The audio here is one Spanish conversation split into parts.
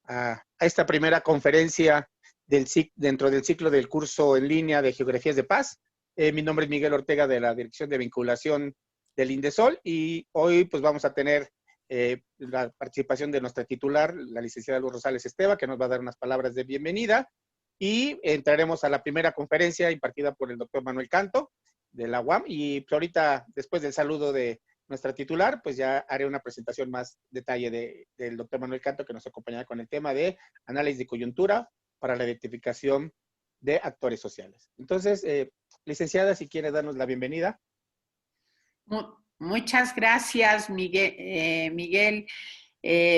a esta primera conferencia dentro del ciclo del curso en línea de Geografías de Paz. Mi nombre es Miguel Ortega, de la Dirección de Vinculación del INDESOL, y hoy pues vamos a tener la participación de nuestra titular, la licenciada Luz Rosales Esteva, que nos va a dar unas palabras de bienvenida, y entraremos a la primera conferencia impartida por el doctor Manuel Canto, de la UAM, y pues ahorita, después del saludo de nuestra titular, pues ya haré una presentación más detalle del doctor Manuel Canto, que nos acompañará con el tema de análisis de coyuntura para la identificación de actores sociales. Entonces, licenciada, si quiere darnos la bienvenida. Muchas gracias, Miguel.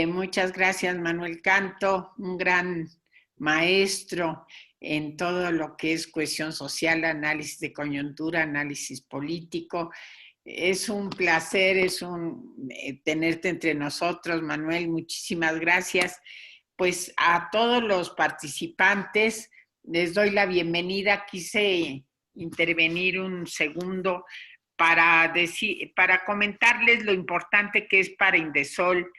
Muchas gracias, Manuel Canto, un gran maestro en todo lo que es cohesión social, análisis de coyuntura, análisis político. Es un placer, tenerte entre nosotros, Manuel. Muchísimas gracias. Pues a todos los participantes les doy la bienvenida. Quise intervenir un segundo para comentarles lo importante que es para INDESOL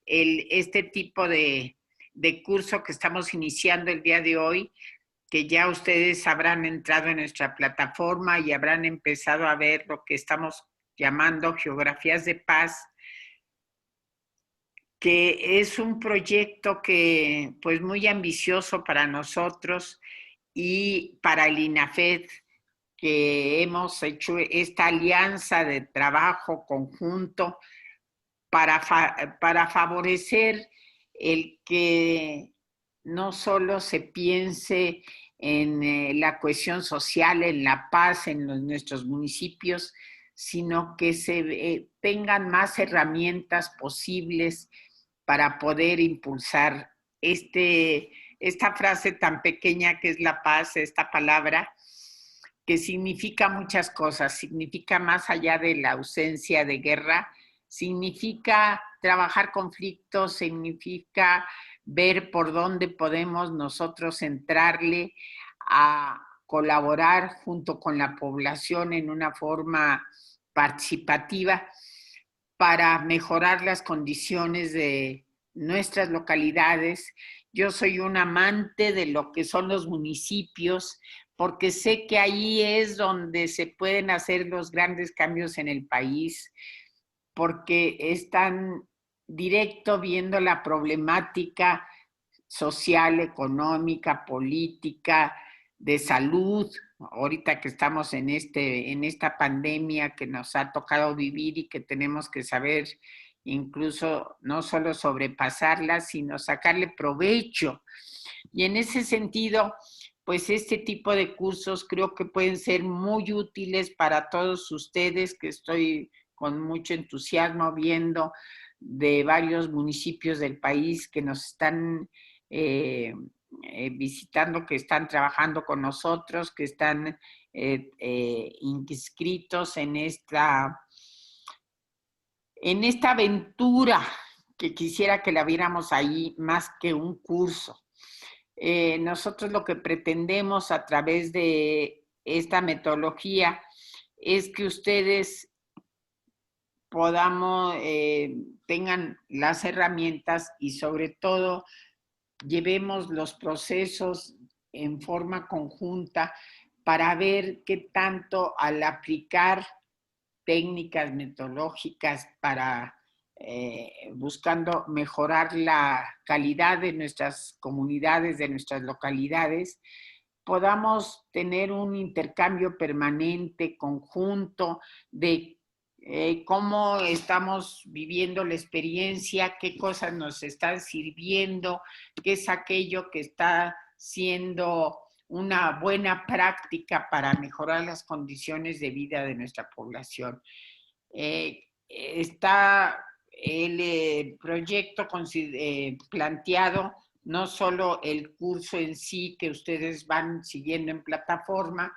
este tipo de curso que estamos iniciando el día de hoy, que ya ustedes habrán entrado en nuestra plataforma y habrán empezado a ver lo que estamos llamando Geografías de Paz, que es un proyecto que pues muy ambicioso para nosotros y para el INAFED, que hemos hecho esta alianza de trabajo conjunto para favorecer el que no solo se piense en la cohesión social, en la paz en nuestros municipios, sino que se tengan más herramientas posibles para poder impulsar esta frase tan pequeña que es la paz, esta palabra, que significa muchas cosas. Significa, más allá de la ausencia de guerra, significa trabajar conflictos, significa ver por dónde podemos nosotros entrarle a colaborar junto con la población en una forma participativa para mejorar las condiciones de nuestras localidades. Yo soy un amante de lo que son los municipios, porque sé que ahí es donde se pueden hacer los grandes cambios en el país, porque están directo viendo la problemática social, económica, política, de salud, ahorita que estamos en esta pandemia que nos ha tocado vivir y que tenemos que saber incluso no solo sobrepasarla, sino sacarle provecho. Y en ese sentido, pues este tipo de cursos creo que pueden ser muy útiles para todos ustedes, que estoy con mucho entusiasmo viendo de varios municipios del país que nos están visitando, que están trabajando con nosotros, que están inscritos en esta aventura, que quisiera que la viéramos ahí más que un curso. Nosotros lo que pretendemos a través de esta metodología es que ustedes tengan las herramientas y sobre todo llevemos los procesos en forma conjunta para ver qué tanto al aplicar técnicas metodológicas para buscando mejorar la calidad de nuestras comunidades, de nuestras localidades, podamos tener un intercambio permanente, conjunto, de cómo estamos viviendo la experiencia, qué cosas nos están sirviendo, qué es aquello que está siendo una buena práctica para mejorar las condiciones de vida de nuestra población. Está el proyecto planteado, no solo el curso en sí que ustedes van siguiendo en plataforma,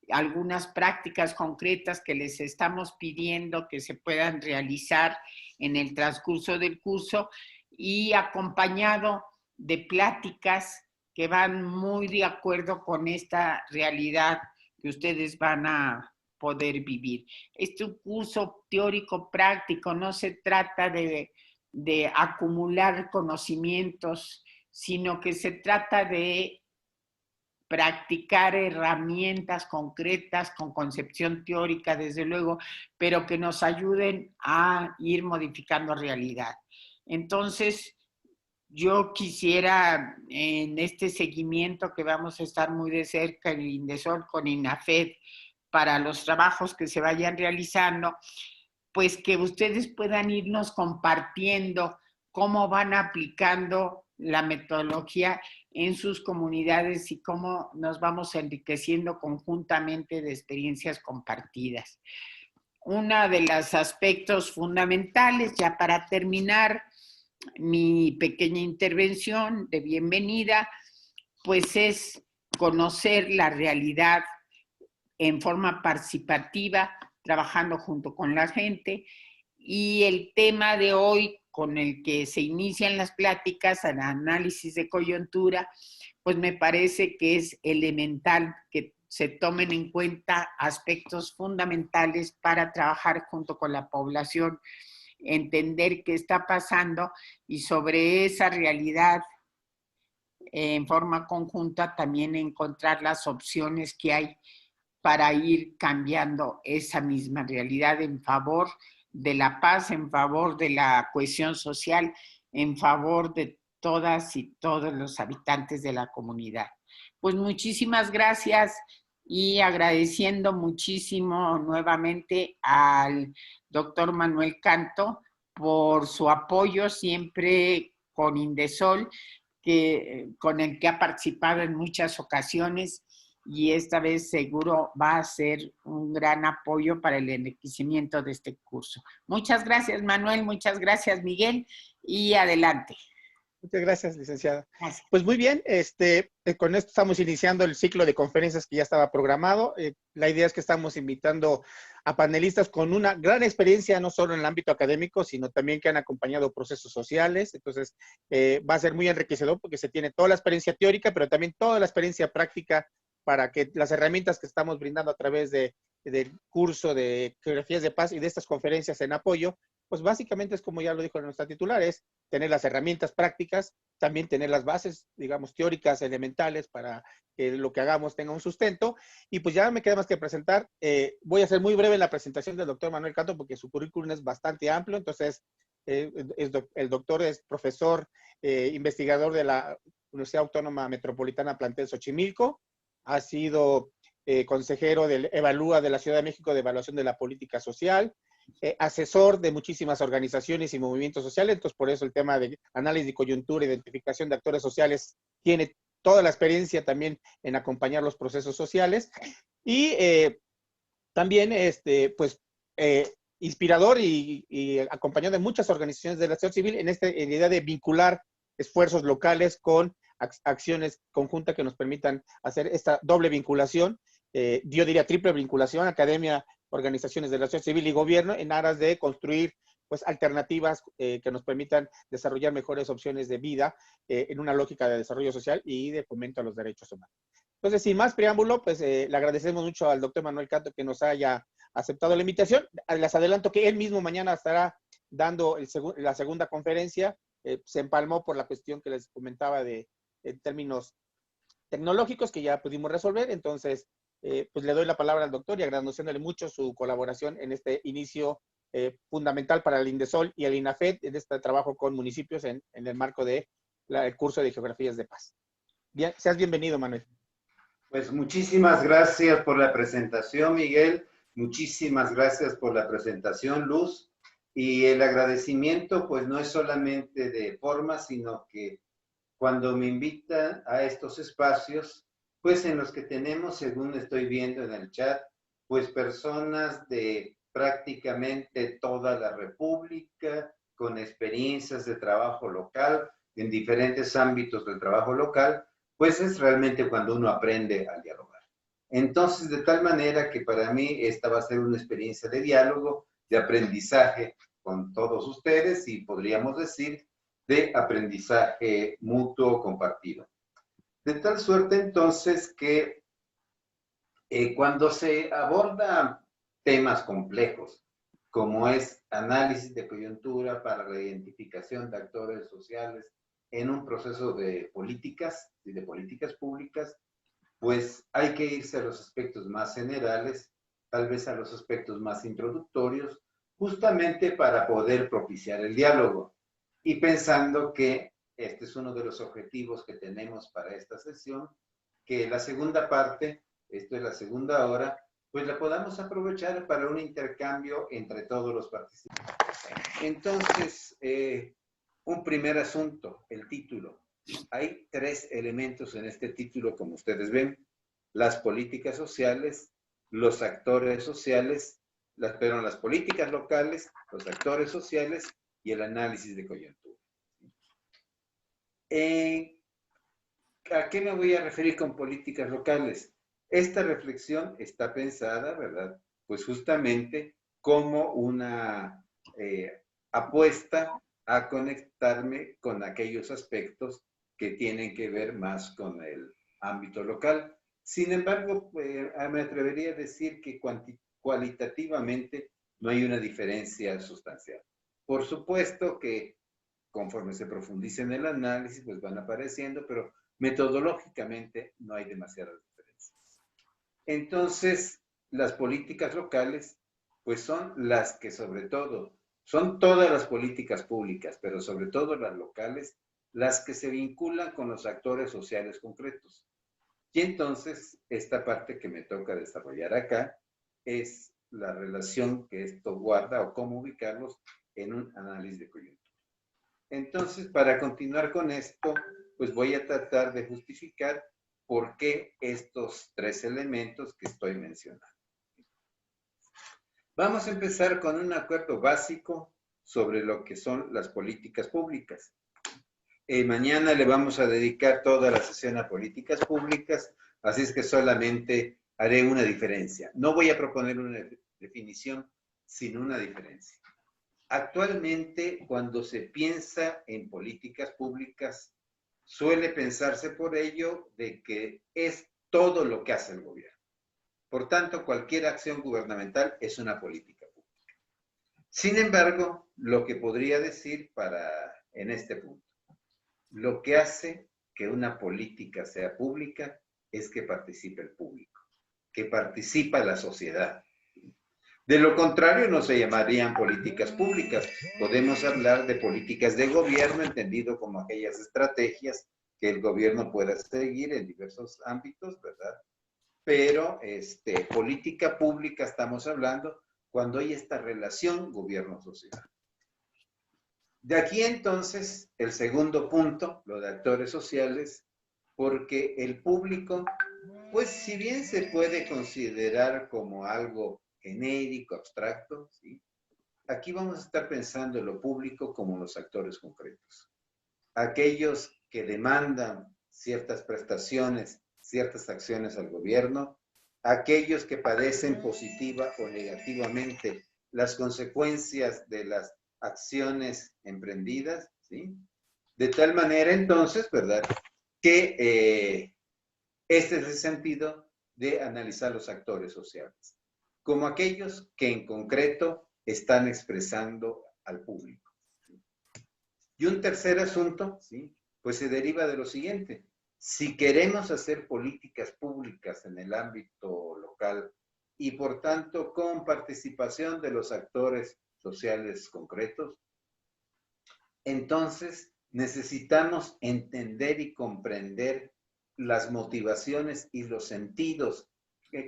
algunas prácticas concretas que les estamos pidiendo que se puedan realizar en el transcurso del curso y acompañado de pláticas que van muy de acuerdo con esta realidad que ustedes van a poder vivir. Este curso teórico práctico no se trata de de acumular conocimientos, sino que se trata de practicar herramientas concretas con concepción teórica, desde luego, pero que nos ayuden a ir modificando realidad. Entonces, yo quisiera, en este seguimiento que vamos a estar muy de cerca en Indesol con INAFED, para los trabajos que se vayan realizando, pues que ustedes puedan irnos compartiendo cómo van aplicando la metodología en sus comunidades y cómo nos vamos enriqueciendo conjuntamente de experiencias compartidas. Uno de los aspectos fundamentales, ya para terminar mi pequeña intervención de bienvenida, pues es conocer la realidad en forma participativa, trabajando junto con la gente. Y el tema de hoy con el que se inician las pláticas, el análisis de coyuntura, pues me parece que es elemental que se tomen en cuenta aspectos fundamentales para trabajar junto con la población, entender qué está pasando y sobre esa realidad en forma conjunta también encontrar las opciones que hay para ir cambiando esa misma realidad en favor de la paz, en favor de la cohesión social, en favor de todas y todos los habitantes de la comunidad. Pues muchísimas gracias y agradeciendo muchísimo nuevamente al doctor Manuel Canto por su apoyo siempre con Indesol, con el que ha participado en muchas ocasiones y esta vez seguro va a ser un gran apoyo para el enriquecimiento de este curso. Muchas gracias, Manuel, muchas gracias, Miguel, y adelante. Muchas gracias, licenciada. Gracias. Pues muy bien, con esto estamos iniciando el ciclo de conferencias que ya estaba programado. La idea es que estamos invitando a panelistas con una gran experiencia, no solo en el ámbito académico, sino también que han acompañado procesos sociales. Entonces, va a ser muy enriquecedor porque se tiene toda la experiencia teórica, pero también toda la experiencia práctica para que las herramientas que estamos brindando a través del curso de Geografías de Paz y de estas conferencias en apoyo, pues básicamente es como ya lo dijo nuestra titular, es tener las herramientas prácticas, también tener las bases, digamos, teóricas elementales para que lo que hagamos tenga un sustento. Y pues ya me queda más que presentar. Voy a ser muy breve en la presentación del doctor Manuel Canto porque su currículum es bastante amplio. Entonces, el doctor es profesor, investigador de la Universidad Autónoma Metropolitana Plantel Xochimilco. Ha sido consejero del Evalúa de la Ciudad de México de Evaluación de la Política Social. Asesor de muchísimas organizaciones y movimientos sociales, entonces por eso el tema de análisis de coyuntura, identificación de actores sociales, tiene toda la experiencia también en acompañar los procesos sociales y también pues inspirador y acompañado de muchas organizaciones de la sociedad civil en la idea de vincular esfuerzos locales con acciones conjuntas que nos permitan hacer esta doble vinculación, yo diría triple vinculación, academia, organizaciones de la sociedad civil y gobierno en aras de construir pues alternativas que nos permitan desarrollar mejores opciones de vida en una lógica de desarrollo social y de fomento a los derechos humanos. Entonces, sin más preámbulo, pues le agradecemos mucho al doctor Manuel Canto que nos haya aceptado la invitación. Les adelanto que él mismo mañana estará dando la segunda conferencia. Se empalmó por la cuestión que les comentaba en términos tecnológicos que ya pudimos resolver. Entonces, pues le doy la palabra al doctor y agradeciéndole mucho su colaboración en este inicio fundamental para el Indesol y el INAFED en este trabajo con municipios en el marco del curso de Geografías de Paz. Bien, seas bienvenido, Manuel. Pues muchísimas gracias por la presentación, Miguel. Muchísimas gracias por la presentación, Luz. Y el agradecimiento, pues no es solamente de forma, sino que cuando me invitan a estos espacios, pues en los que tenemos, según estoy viendo en el chat, pues personas de prácticamente toda la República, con experiencias de trabajo local, en diferentes ámbitos del trabajo local, pues es realmente cuando uno aprende a dialogar. Entonces, de tal manera que para mí esta va a ser una experiencia de diálogo, de aprendizaje con todos ustedes y podríamos decir de aprendizaje mutuo compartido. De tal suerte entonces que cuando se abordan temas complejos, como es análisis de coyuntura para la identificación de actores sociales en un proceso de políticas y de políticas públicas, pues hay que irse a los aspectos más generales, tal vez a los aspectos más introductorios, justamente para poder propiciar el diálogo. Y pensando que este es uno de los objetivos que tenemos para esta sesión, que la segunda parte, esto es la segunda hora, pues la podamos aprovechar para un intercambio entre todos los participantes. Entonces, un primer asunto, el título. Hay 3 elementos en este título, como ustedes ven: las políticas sociales, los actores sociales, las políticas locales, los actores sociales y el análisis de coyuntura. ¿A qué me voy a referir con políticas locales? Esta reflexión está pensada, ¿verdad? Pues justamente como una apuesta a conectarme con aquellos aspectos que tienen que ver más con el ámbito local. Sin embargo, me atrevería a decir que cualitativamente no hay una diferencia sustancial. Por supuesto que conforme se profundice en el análisis, pues van apareciendo, pero metodológicamente no hay demasiadas diferencias. Entonces, las políticas locales, pues son las que sobre todo, son todas las políticas públicas, pero sobre todo las locales, las que se vinculan con los actores sociales concretos. Y entonces, esta parte que me toca desarrollar acá es la relación que esto guarda o cómo ubicarlos en un análisis de coyuntura. Entonces, para continuar con esto, pues voy a tratar de justificar por qué estos 3 elementos que estoy mencionando. Vamos a empezar con un acuerdo básico sobre lo que son las políticas públicas. Mañana le vamos a dedicar toda la sesión a políticas públicas, así es que solamente haré una diferencia. No voy a proponer una definición, sino una diferencia. Actualmente, cuando se piensa en políticas públicas, suele pensarse por ello de que es todo lo que hace el gobierno. Por tanto, cualquier acción gubernamental es una política pública. Sin embargo, lo que podría decir en este punto, lo que hace que una política sea pública es que participe el público, que participa la sociedad. De lo contrario, no se llamarían políticas públicas. Podemos hablar de políticas de gobierno, entendido como aquellas estrategias que el gobierno pueda seguir en diversos ámbitos, ¿verdad? Pero política pública estamos hablando cuando hay esta relación gobierno-sociedad. De aquí entonces el segundo punto, lo de actores sociales, porque el público, pues si bien se puede considerar como algo genérico, abstracto, ¿sí? Aquí vamos a estar pensando en lo público como los actores concretos. Aquellos que demandan ciertas prestaciones, ciertas acciones al gobierno, aquellos que padecen positiva o negativamente las consecuencias de las acciones emprendidas, ¿sí? De tal manera entonces, ¿verdad?, que este es el sentido de analizar los actores sociales, como aquellos que en concreto están expresando al público. Y un tercer asunto, ¿sí?, pues se deriva de lo siguiente. Si queremos hacer políticas públicas en el ámbito local y por tanto con participación de los actores sociales concretos, entonces necesitamos entender y comprender las motivaciones y los sentidos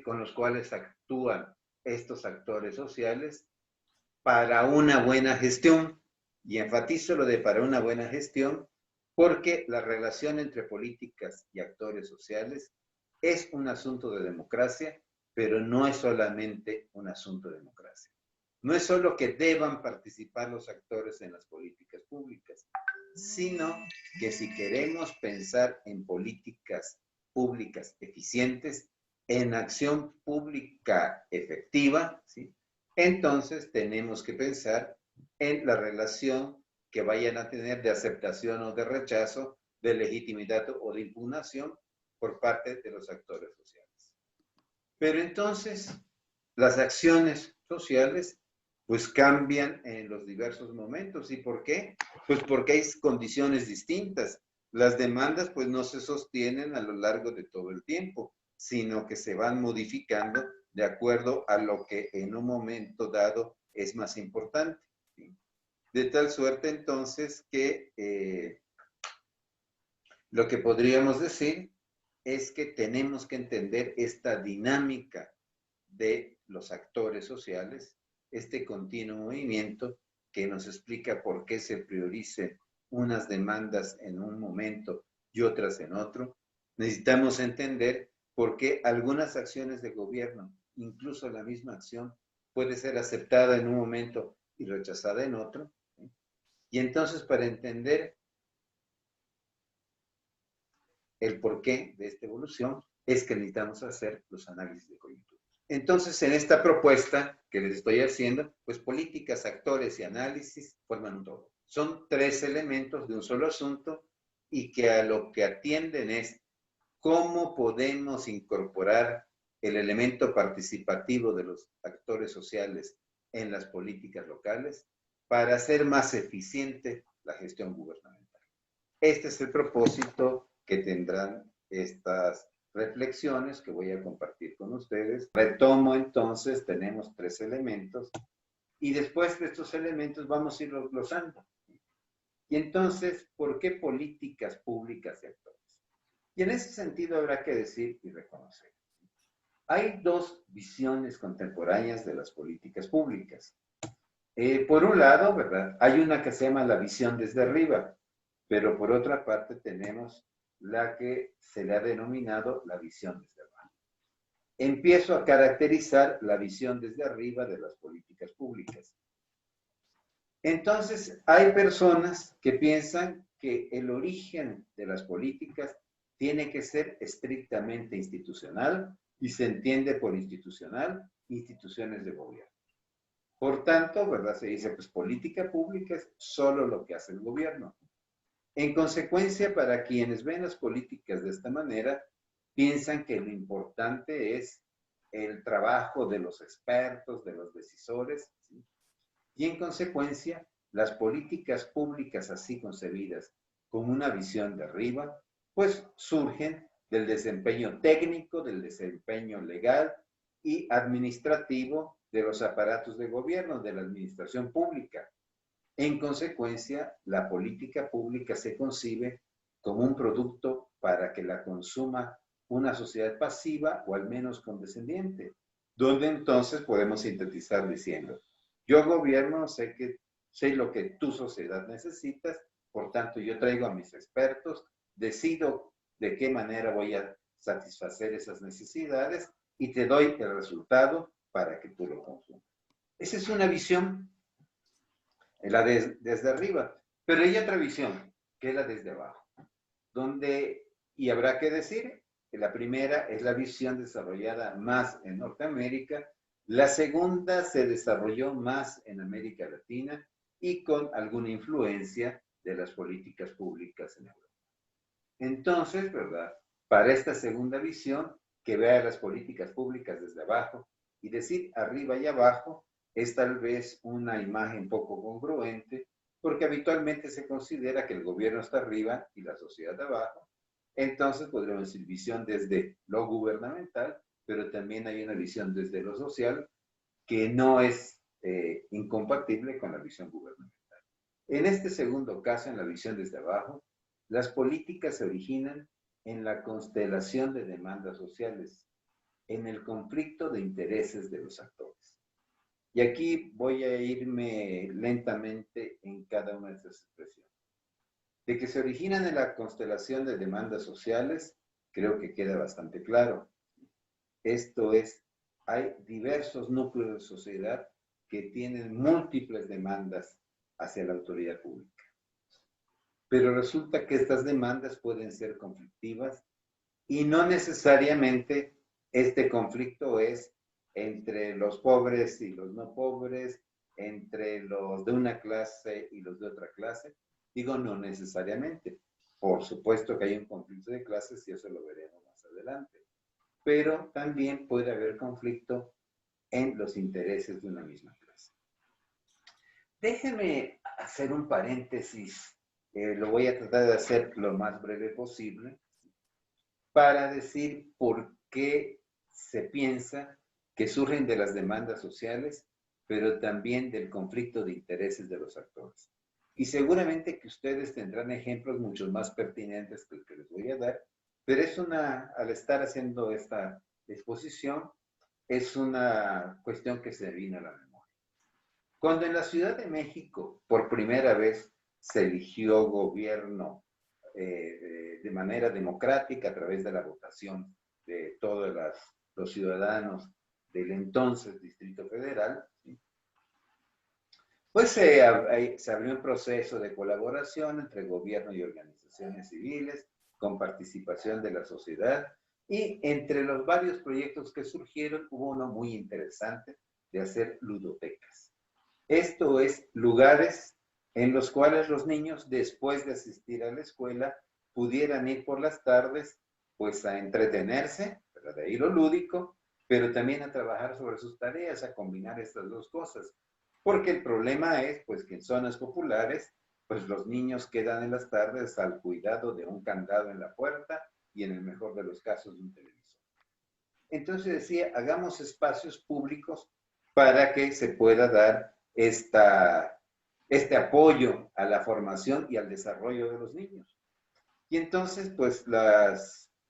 con los cuales actúan estos actores sociales para una buena gestión. Y enfatizo lo de para una buena gestión porque la relación entre políticas y actores sociales es un asunto de democracia, pero no es solamente un asunto de democracia. No es solo que deban participar los actores en las políticas públicas, sino que si queremos pensar en políticas públicas eficientes, en acción pública efectiva, ¿sí?, entonces tenemos que pensar en la relación que vayan a tener de aceptación o de rechazo, de legitimidad o de impugnación por parte de los actores sociales. Pero entonces, las acciones sociales pues cambian en los diversos momentos. ¿Y por qué? Pues porque hay condiciones distintas. Las demandas pues no se sostienen a lo largo de todo el tiempo, sino que se van modificando de acuerdo a lo que en un momento dado es más importante. ¿Sí? De tal suerte entonces que lo que podríamos decir es que tenemos que entender esta dinámica de los actores sociales, este continuo movimiento que nos explica por qué se prioricen unas demandas en un momento y otras en otro. Necesitamos entender por qué algunas acciones de gobierno, incluso la misma acción, puede ser aceptada en un momento y rechazada en otro. ¿Sí? Y entonces, para entender el porqué de esta evolución, es que necesitamos hacer los análisis de coyuntura. Entonces, en esta propuesta que les estoy haciendo, pues políticas, actores y análisis forman un todo. Son tres elementos de un solo asunto y que a lo que atienden es cómo podemos incorporar el elemento participativo de los actores sociales en las políticas locales para hacer más eficiente la gestión gubernamental. Este es el propósito que tendrán estas reflexiones que voy a compartir con ustedes. Retomo entonces, tenemos tres elementos y después de estos elementos vamos a ir glosando. Y entonces, ¿por qué políticas públicas y actores? Y en ese sentido habrá que decir y reconocer. Hay dos visiones contemporáneas de las políticas públicas. Por un lado, ¿verdad? Hay una que se llama la visión desde arriba, pero por otra parte tenemos la que se le ha denominado la visión desde abajo. Empiezo a caracterizar la visión desde arriba de las políticas públicas. Entonces, hay personas que piensan que el origen de las políticas tiene que ser estrictamente institucional y se entiende por institucional instituciones de gobierno. Por tanto, ¿verdad? Se dice, pues política pública es solo lo que hace el gobierno. En consecuencia, para quienes ven las políticas de esta manera, piensan que lo importante es el trabajo de los expertos, de los decisores, ¿sí? Y en consecuencia, las políticas públicas así concebidas con una visión de arriba, pues surgen del desempeño técnico, del desempeño legal y administrativo de los aparatos de gobierno, de la administración pública. En consecuencia, la política pública se concibe como un producto para que la consuma una sociedad pasiva o al menos condescendiente, donde entonces podemos sintetizar diciendo, yo gobierno, sé lo que tu sociedad necesitas, por tanto yo traigo a mis expertos, decido de qué manera voy a satisfacer esas necesidades y te doy el resultado para que tú lo consumas. Esa es una visión, la desde arriba, pero hay otra visión, que es la desde abajo, donde, y habrá que decir, que la primera es la visión desarrollada más en Norteamérica, la segunda se desarrolló más en América Latina y con alguna influencia de las políticas públicas en Europa. Entonces, ¿verdad? Para esta segunda visión, que vea las políticas públicas desde abajo y decir arriba y abajo, es tal vez una imagen poco congruente, porque habitualmente se considera que el gobierno está arriba y la sociedad abajo. Entonces podríamos decir visión desde lo gubernamental, pero también hay una visión desde lo social que no es incompatible con la visión gubernamental. En este segundo caso, en la visión desde abajo, las políticas se originan en la constelación de demandas sociales, en el conflicto de intereses de los actores. Y aquí voy a irme lentamente en cada una de estas expresiones. De que se originan en la constelación de demandas sociales, creo que queda bastante claro. Esto es, hay diversos núcleos de sociedad que tienen múltiples demandas hacia la autoridad pública. Pero resulta que estas demandas pueden ser conflictivas y no necesariamente este conflicto es entre los pobres y los no pobres, entre los de una clase y los de otra clase. Digo, no necesariamente. Por supuesto que hay un conflicto de clases y eso lo veremos más adelante. Pero también puede haber conflicto en los intereses de una misma clase. Déjeme hacer un paréntesis, lo voy a tratar de hacer lo más breve posible, para decir por qué se piensa que surgen de las demandas sociales, pero también del conflicto de intereses de los actores. Y seguramente que ustedes tendrán ejemplos mucho más pertinentes que el que les voy a dar, pero es al estar haciendo esta exposición, es una cuestión que se vino a la memoria. Cuando en la Ciudad de México por primera vez se eligió gobierno de manera democrática a través de la votación de todos los ciudadanos del entonces Distrito Federal, ¿sí? Pues se abrió un proceso de colaboración entre gobierno y organizaciones civiles, con participación de la sociedad, y entre los varios proyectos que surgieron hubo uno muy interesante de hacer ludotecas. Esto es, lugares en los cuales los niños, después de asistir a la escuela, pudieran ir por las tardes, pues a entretenerse, ¿verdad? De ahí lo lúdico, pero también a trabajar sobre sus tareas, a combinar estas dos cosas. Porque el problema es, pues, que en zonas populares, pues los niños quedan en las tardes al cuidado de un candado en la puerta y en el mejor de los casos de un televisor. Entonces decía, hagamos espacios públicos para que se pueda dar este apoyo a la formación y al desarrollo de los niños. Y entonces, pues,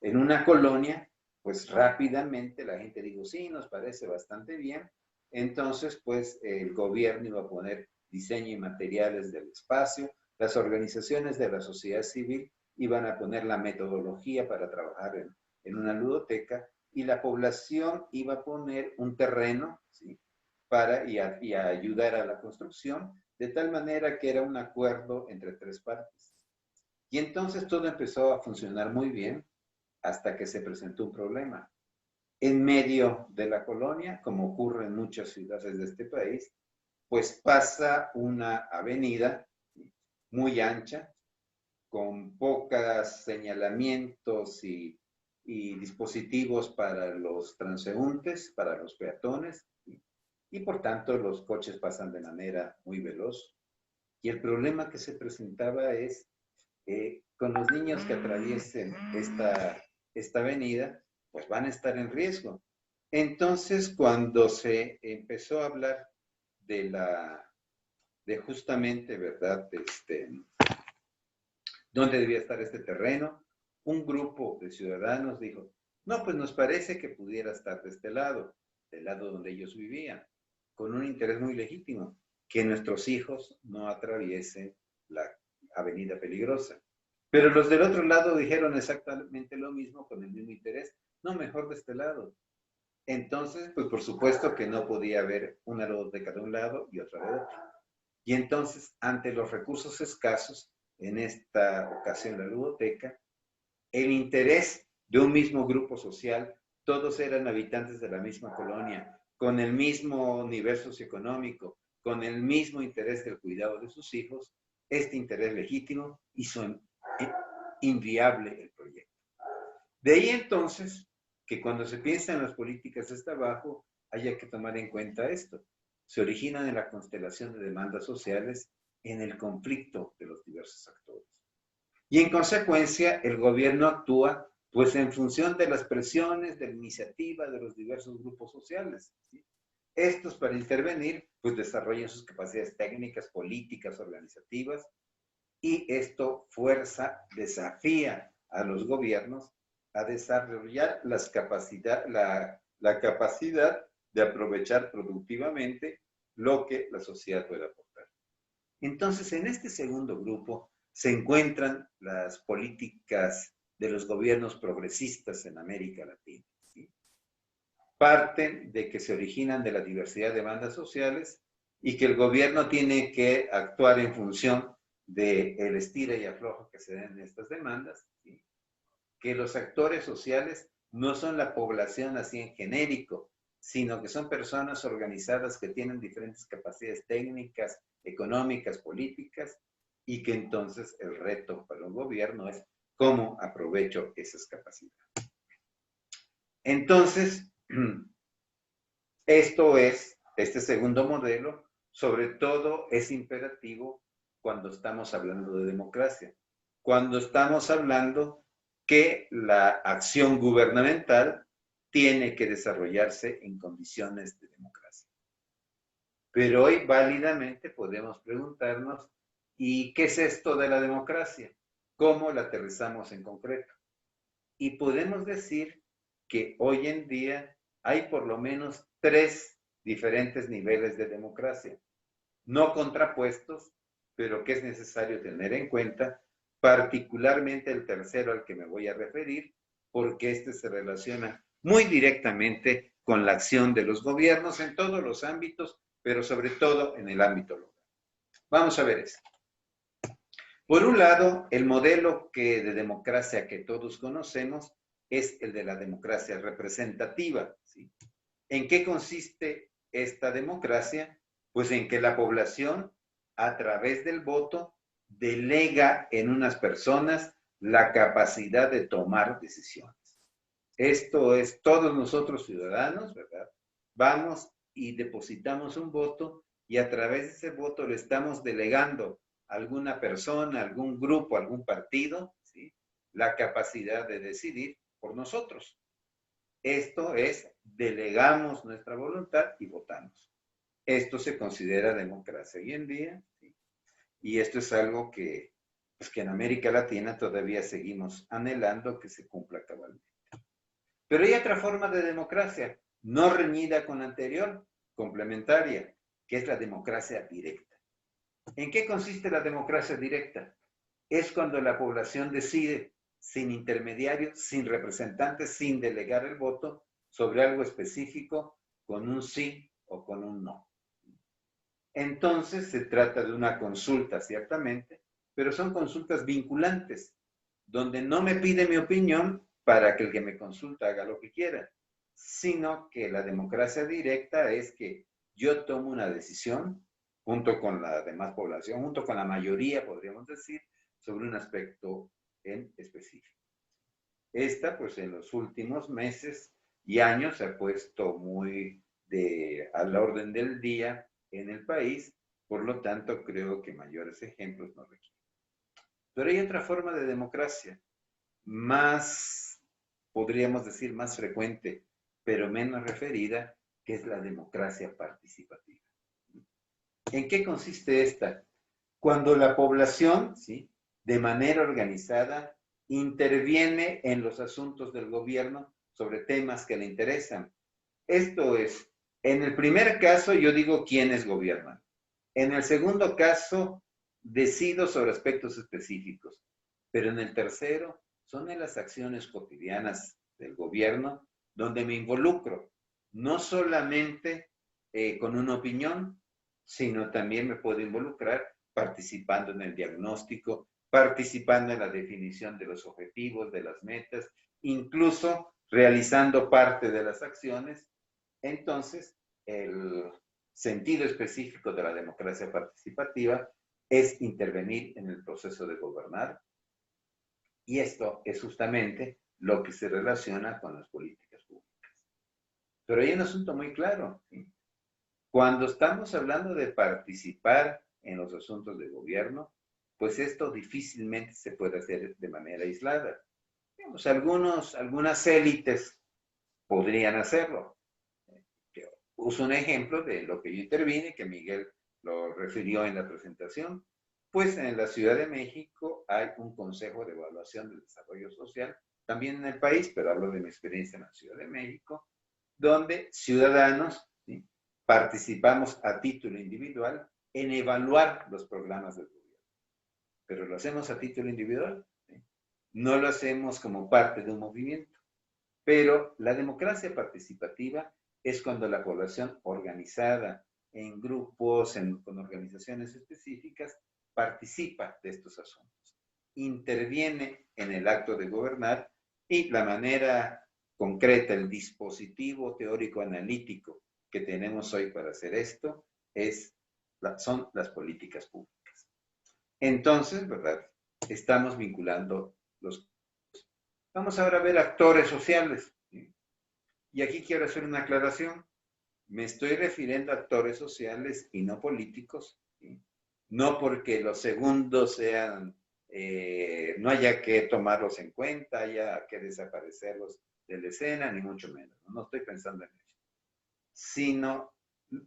en una colonia, pues rápidamente la gente dijo, sí, nos parece bastante bien. Entonces, pues, el gobierno iba a poner diseño y materiales del espacio, las organizaciones de la sociedad civil iban a poner la metodología para trabajar en una ludoteca, y la población iba a poner un terreno, ¿sí? y a ayudar a la construcción, de tal manera que era un acuerdo entre tres partes. Y entonces todo empezó a funcionar muy bien hasta que se presentó un problema. En medio de la colonia, como ocurre en muchas ciudades de este país, pues pasa una avenida muy ancha, con pocos señalamientos y dispositivos para los transeúntes, para los peatones, y por tanto los coches pasan de manera muy veloz. Y el problema que se presentaba es, con los niños que atraviesen esta avenida, pues van a estar en riesgo. Entonces, cuando se empezó a hablar de justamente, ¿verdad?, dónde debía estar este terreno, un grupo de ciudadanos dijo, no, pues nos parece que pudiera estar de este lado, del lado donde ellos vivían, con un interés muy legítimo, que nuestros hijos no atraviesen la avenida peligrosa. Pero los del otro lado dijeron exactamente lo mismo, con el mismo interés, no, mejor de este lado. Entonces, pues por supuesto que no podía haber una ludoteca de un lado y otra de otro. Y entonces, ante los recursos escasos, en esta ocasión la ludoteca, el interés de un mismo grupo social, todos eran habitantes de la misma colonia, con el mismo nivel socioeconómico, con el mismo interés del cuidado de sus hijos, este interés legítimo hizo inviable el proyecto. De ahí entonces, que cuando se piensa en las políticas desde abajo, haya que tomar en cuenta esto. Se originan en la constelación de demandas sociales, en el conflicto de los diversos actores. Y en consecuencia, el gobierno actúa pues en función de las presiones, de la iniciativa de los diversos grupos sociales, ¿sí? Estos, para intervenir, pues desarrollan sus capacidades técnicas, políticas, organizativas, y esto desafía a los gobiernos a desarrollar la capacidad de aprovechar productivamente lo que la sociedad puede aportar. Entonces, en este segundo grupo se encuentran las políticas de los gobiernos progresistas en América Latina, ¿sí? Parten de que se originan de la diversidad de demandas sociales y que el gobierno tiene que actuar en función del estira y afloja que se den en estas demandas, ¿sí? Que los actores sociales no son la población así en genérico, sino que son personas organizadas que tienen diferentes capacidades técnicas, económicas, políticas, y que entonces el reto para un gobierno es cómo aprovecho esas capacidades. Entonces, este segundo modelo sobre todo es imperativo cuando estamos hablando de democracia, cuando estamos hablando que la acción gubernamental tiene que desarrollarse en condiciones de democracia. Pero hoy válidamente podemos preguntarnos, ¿y qué es esto de la democracia? ¿Cómo la aterrizamos en concreto? Y podemos decir que hoy en día hay por lo menos 3 diferentes niveles de democracia, no contrapuestos, pero que es necesario tener en cuenta, particularmente el tercero al que me voy a referir, porque este se relaciona muy directamente con la acción de los gobiernos en todos los ámbitos, pero sobre todo en el ámbito local. Vamos a ver esto. Por un lado, el modelo de democracia que todos conocemos es el de la democracia representativa, ¿sí? ¿En qué consiste esta democracia? Pues en que la población, a través del voto, delega en unas personas la capacidad de tomar decisiones. Esto es, todos nosotros ciudadanos, ¿verdad? Vamos y depositamos un voto y a través de ese voto le estamos delegando a alguna persona, algún grupo, algún partido, ¿sí? La capacidad de decidir por nosotros. Esto es, delegamos nuestra voluntad y votamos. Esto se considera democracia hoy en día, ¿sí? Y esto es algo que, pues que en América Latina todavía seguimos anhelando que se cumpla cabalmente. Pero hay otra forma de democracia, no reñida con la anterior, complementaria, que es la democracia directa. ¿En qué consiste la democracia directa? Es cuando la población decide, sin intermediarios, sin representantes, sin delegar el voto, sobre algo específico, con un sí o con un no. Entonces se trata de una consulta, ciertamente, pero son consultas vinculantes, donde no me pide mi opinión para que el que me consulta haga lo que quiera, sino que la democracia directa es que yo tomo una decisión junto con la demás población, junto con la mayoría, podríamos decir, sobre un aspecto en específico. Esta, pues en los últimos meses y años se ha puesto muy a la orden del día en el país, por lo tanto creo que mayores ejemplos no requieren. Pero hay otra forma de democracia, más, podríamos decir, más frecuente, pero menos referida, que es la democracia participativa. ¿En qué consiste esta? Cuando la población, ¿sí?, de manera organizada, interviene en los asuntos del gobierno sobre temas que le interesan. Esto es, en el primer caso yo digo quiénes gobiernan. En el segundo caso, decido sobre aspectos específicos. Pero en el tercero, son en las acciones cotidianas del gobierno donde me involucro. No solamente con una opinión, sino también me puedo involucrar participando en el diagnóstico, participando en la definición de los objetivos, de las metas, incluso realizando parte de las acciones. Entonces, el sentido específico de la democracia participativa es intervenir en el proceso de gobernar, y esto es justamente lo que se relaciona con las políticas públicas. Pero hay un asunto muy claro, ¿sí? Cuando estamos hablando de participar en los asuntos de gobierno, pues esto difícilmente se puede hacer de manera aislada. Digamos, algunas élites podrían hacerlo. Uso un ejemplo de lo que yo intervine, que Miguel lo refirió en la presentación. Pues en la Ciudad de México hay un Consejo de Evaluación del Desarrollo Social, también en el país, pero hablo de mi experiencia en la Ciudad de México, donde ciudadanos, ¿sí?, participamos a título individual en evaluar los programas del gobierno. Pero lo hacemos a título individual, ¿sí? No lo hacemos como parte de un movimiento. Pero la democracia participativa es cuando la población organizada en grupos, con organizaciones específicas, participa de estos asuntos, interviene en el acto de gobernar, y la manera concreta, el dispositivo teórico analítico que tenemos hoy para hacer esto son las políticas públicas. Entonces, ¿verdad?, estamos vinculando los... Vamos ahora a ver actores sociales, ¿sí? Y aquí quiero hacer una aclaración. Me estoy refiriendo a actores sociales y no políticos, ¿sí? No porque los segundos sean, no haya que tomarlos en cuenta, haya que desaparecerlos de la escena, ni mucho menos. No estoy pensando en eso. Sino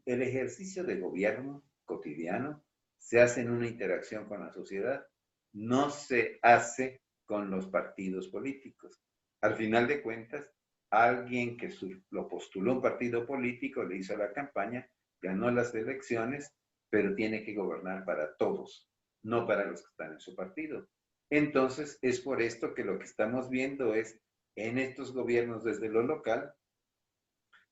el ejercicio de gobierno cotidiano se hace en una interacción con la sociedad, no se hace con los partidos políticos. Al final de cuentas, alguien que lo postuló un partido político, le hizo la campaña, ganó las elecciones, pero tiene que gobernar para todos, no para los que están en su partido. Entonces, es por esto que lo que estamos viendo es en estos gobiernos desde lo local,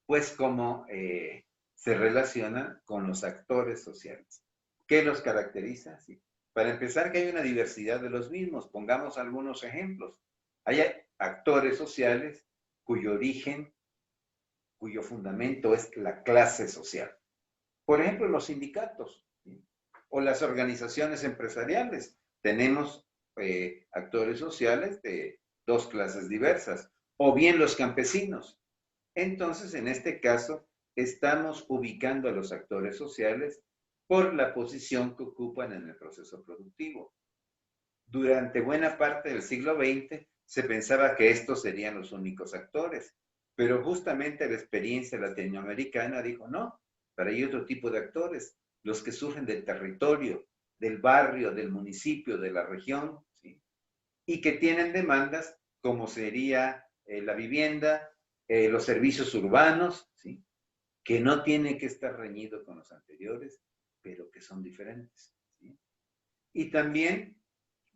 pues cómo se relacionan con los actores sociales. ¿Qué los caracteriza? Sí. Para empezar, que hay una diversidad de los mismos. Pongamos algunos ejemplos. Hay actores sociales cuyo origen, cuyo fundamento es la clase social. Por ejemplo, los sindicatos, ¿sí? O las organizaciones empresariales. Tenemos actores sociales de dos clases diversas. O bien los campesinos. Entonces, en este caso, estamos ubicando a los actores sociales por la posición que ocupan en el proceso productivo. Durante buena parte del siglo XX se pensaba que estos serían los únicos actores, pero justamente la experiencia latinoamericana dijo, no, para hay otro tipo de actores, los que surgen del territorio, del barrio, del municipio, de la región, ¿sí? Y que tienen demandas como sería la vivienda, los servicios urbanos, ¿sí? Que no tienen que estar reñidos con los anteriores, pero que son diferentes, ¿sí? Y también,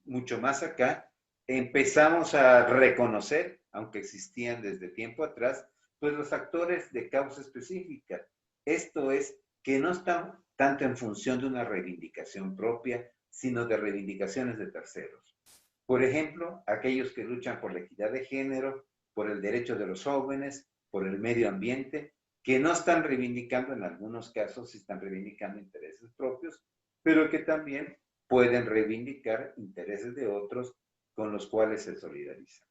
mucho más acá, empezamos a reconocer, aunque existían desde tiempo atrás, pues los actores de causa específica. Esto es, que no están tanto en función de una reivindicación propia, sino de reivindicaciones de terceros. Por ejemplo, aquellos que luchan por la equidad de género, por el derecho de los jóvenes, por el medio ambiente, que no están reivindicando, en algunos casos sí están reivindicando intereses propios, pero que también pueden reivindicar intereses de otros con los cuales se solidarizan.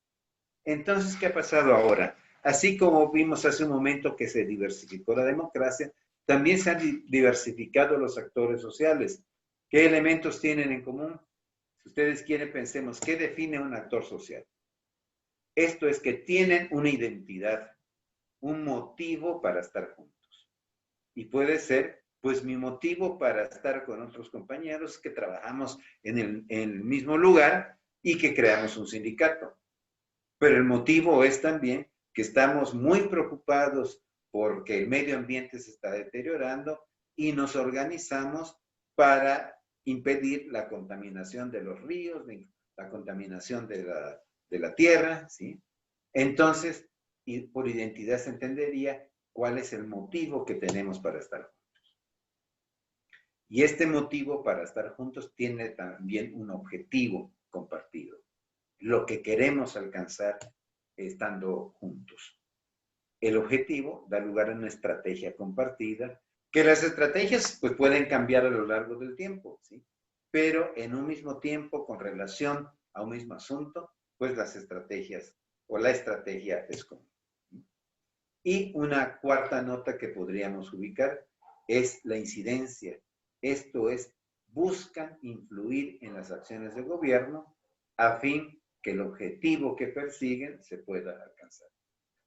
Entonces, ¿qué ha pasado ahora? Así como vimos hace un momento que se diversificó la democracia, también se han diversificado los actores sociales. ¿Qué elementos tienen en común? Si ustedes quieren, pensemos, ¿qué define un actor social? Esto es que tienen una identidad, un motivo para estar juntos. Y puede ser, pues mi motivo para estar con otros compañeros que trabajamos en el mismo lugar y que creamos un sindicato. Pero el motivo es también que estamos muy preocupados porque el medio ambiente se está deteriorando y nos organizamos para impedir la contaminación de los ríos, la contaminación de la tierra, ¿sí? Entonces, y por identidad se entendería cuál es el motivo que tenemos para estar juntos. Y este motivo para estar juntos tiene también un objetivo compartido, lo que queremos alcanzar estando juntos. El objetivo da lugar a una estrategia compartida, que las estrategias pues, pueden cambiar a lo largo del tiempo, ¿sí? Pero en un mismo tiempo, con relación a un mismo asunto, pues las estrategias o la estrategia es común. Y una cuarta nota que podríamos ubicar es la incidencia. Esto es, buscan influir en las acciones de gobierno a fin que el objetivo que persiguen se pueda alcanzar.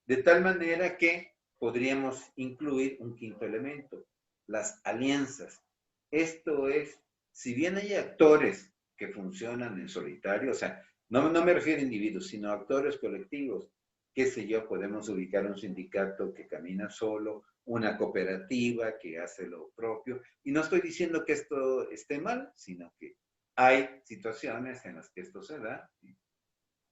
De tal manera que podríamos incluir un quinto elemento, las alianzas. Esto es, si bien hay actores que funcionan en solitario, o sea, no me refiero a individuos, sino a actores colectivos, qué sé yo, podemos ubicar un sindicato que camina solo, una cooperativa que hace lo propio, y no estoy diciendo que esto esté mal, sino que hay situaciones en las que esto se da,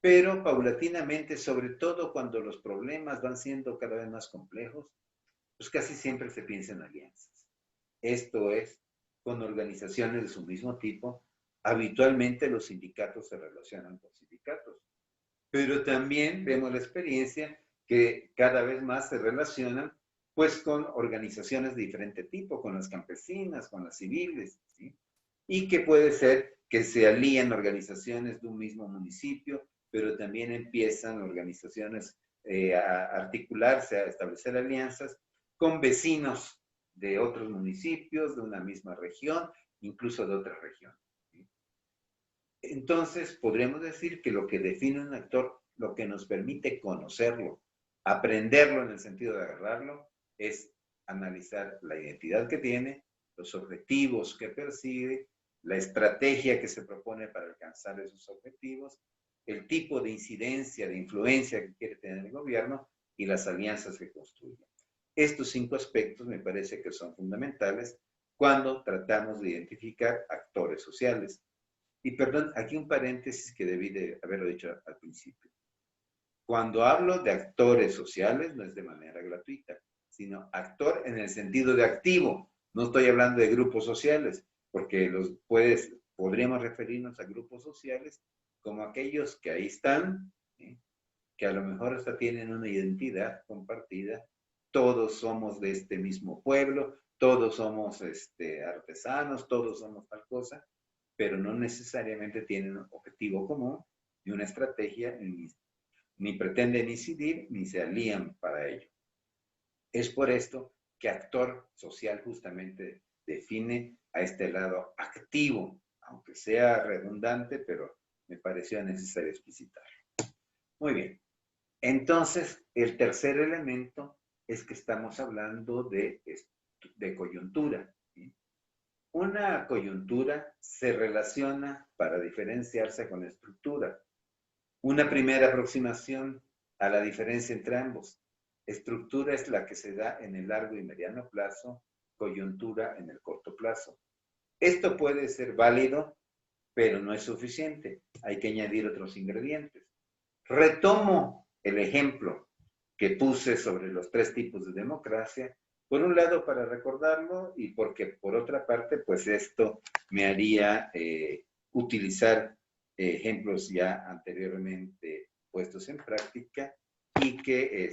pero paulatinamente, sobre todo cuando los problemas van siendo cada vez más complejos, pues casi siempre se piensa en alianzas. Esto es, con organizaciones de su mismo tipo, habitualmente los sindicatos se relacionan con sindicatos, pero también vemos la experiencia que cada vez más se relacionan pues con organizaciones de diferente tipo, con las campesinas, con las civiles, ¿sí? Y que puede ser que se alíen organizaciones de un mismo municipio, pero también empiezan organizaciones a articularse, a establecer alianzas con vecinos de otros municipios, de una misma región, incluso de otra región. Entonces, podríamos decir que lo que define un actor, lo que nos permite conocerlo, aprenderlo en el sentido de agarrarlo, es analizar la identidad que tiene, los objetivos que persigue, la estrategia que se propone para alcanzar esos objetivos, el tipo de incidencia, de influencia que quiere tener el gobierno y las alianzas que construye. Estos 5 aspectos me parece que son fundamentales cuando tratamos de identificar actores sociales. Y perdón, aquí un paréntesis que debí de haberlo dicho al principio. Cuando hablo de actores sociales, no es de manera gratuita, sino actor en el sentido de activo. No estoy hablando de grupos sociales, porque podríamos referirnos a grupos sociales como aquellos que ahí están, ¿sí? Que a lo mejor hasta tienen una identidad compartida. Todos somos de este mismo pueblo, todos somos artesanos, todos somos tal cosa, pero no necesariamente tienen un objetivo común, ni una estrategia, ni pretenden incidir, ni se alían para ello. Es por esto que actor social justamente define a este lado activo, aunque sea redundante, pero me pareció necesario explicitarlo. Muy bien. Entonces, el tercer elemento es que estamos hablando de coyuntura. ¿Sí? Una coyuntura se relaciona para diferenciarse con la estructura. Una primera aproximación a la diferencia entre ambos. Estructura es la que se da en el largo y mediano plazo, coyuntura en el corto plazo. Esto puede ser válido, pero no es suficiente. Hay que añadir otros ingredientes. Retomo el ejemplo que puse sobre los 3 tipos de democracia, por un lado para recordarlo y porque por otra parte, pues esto me haría utilizar ejemplos ya anteriormente puestos en práctica y que,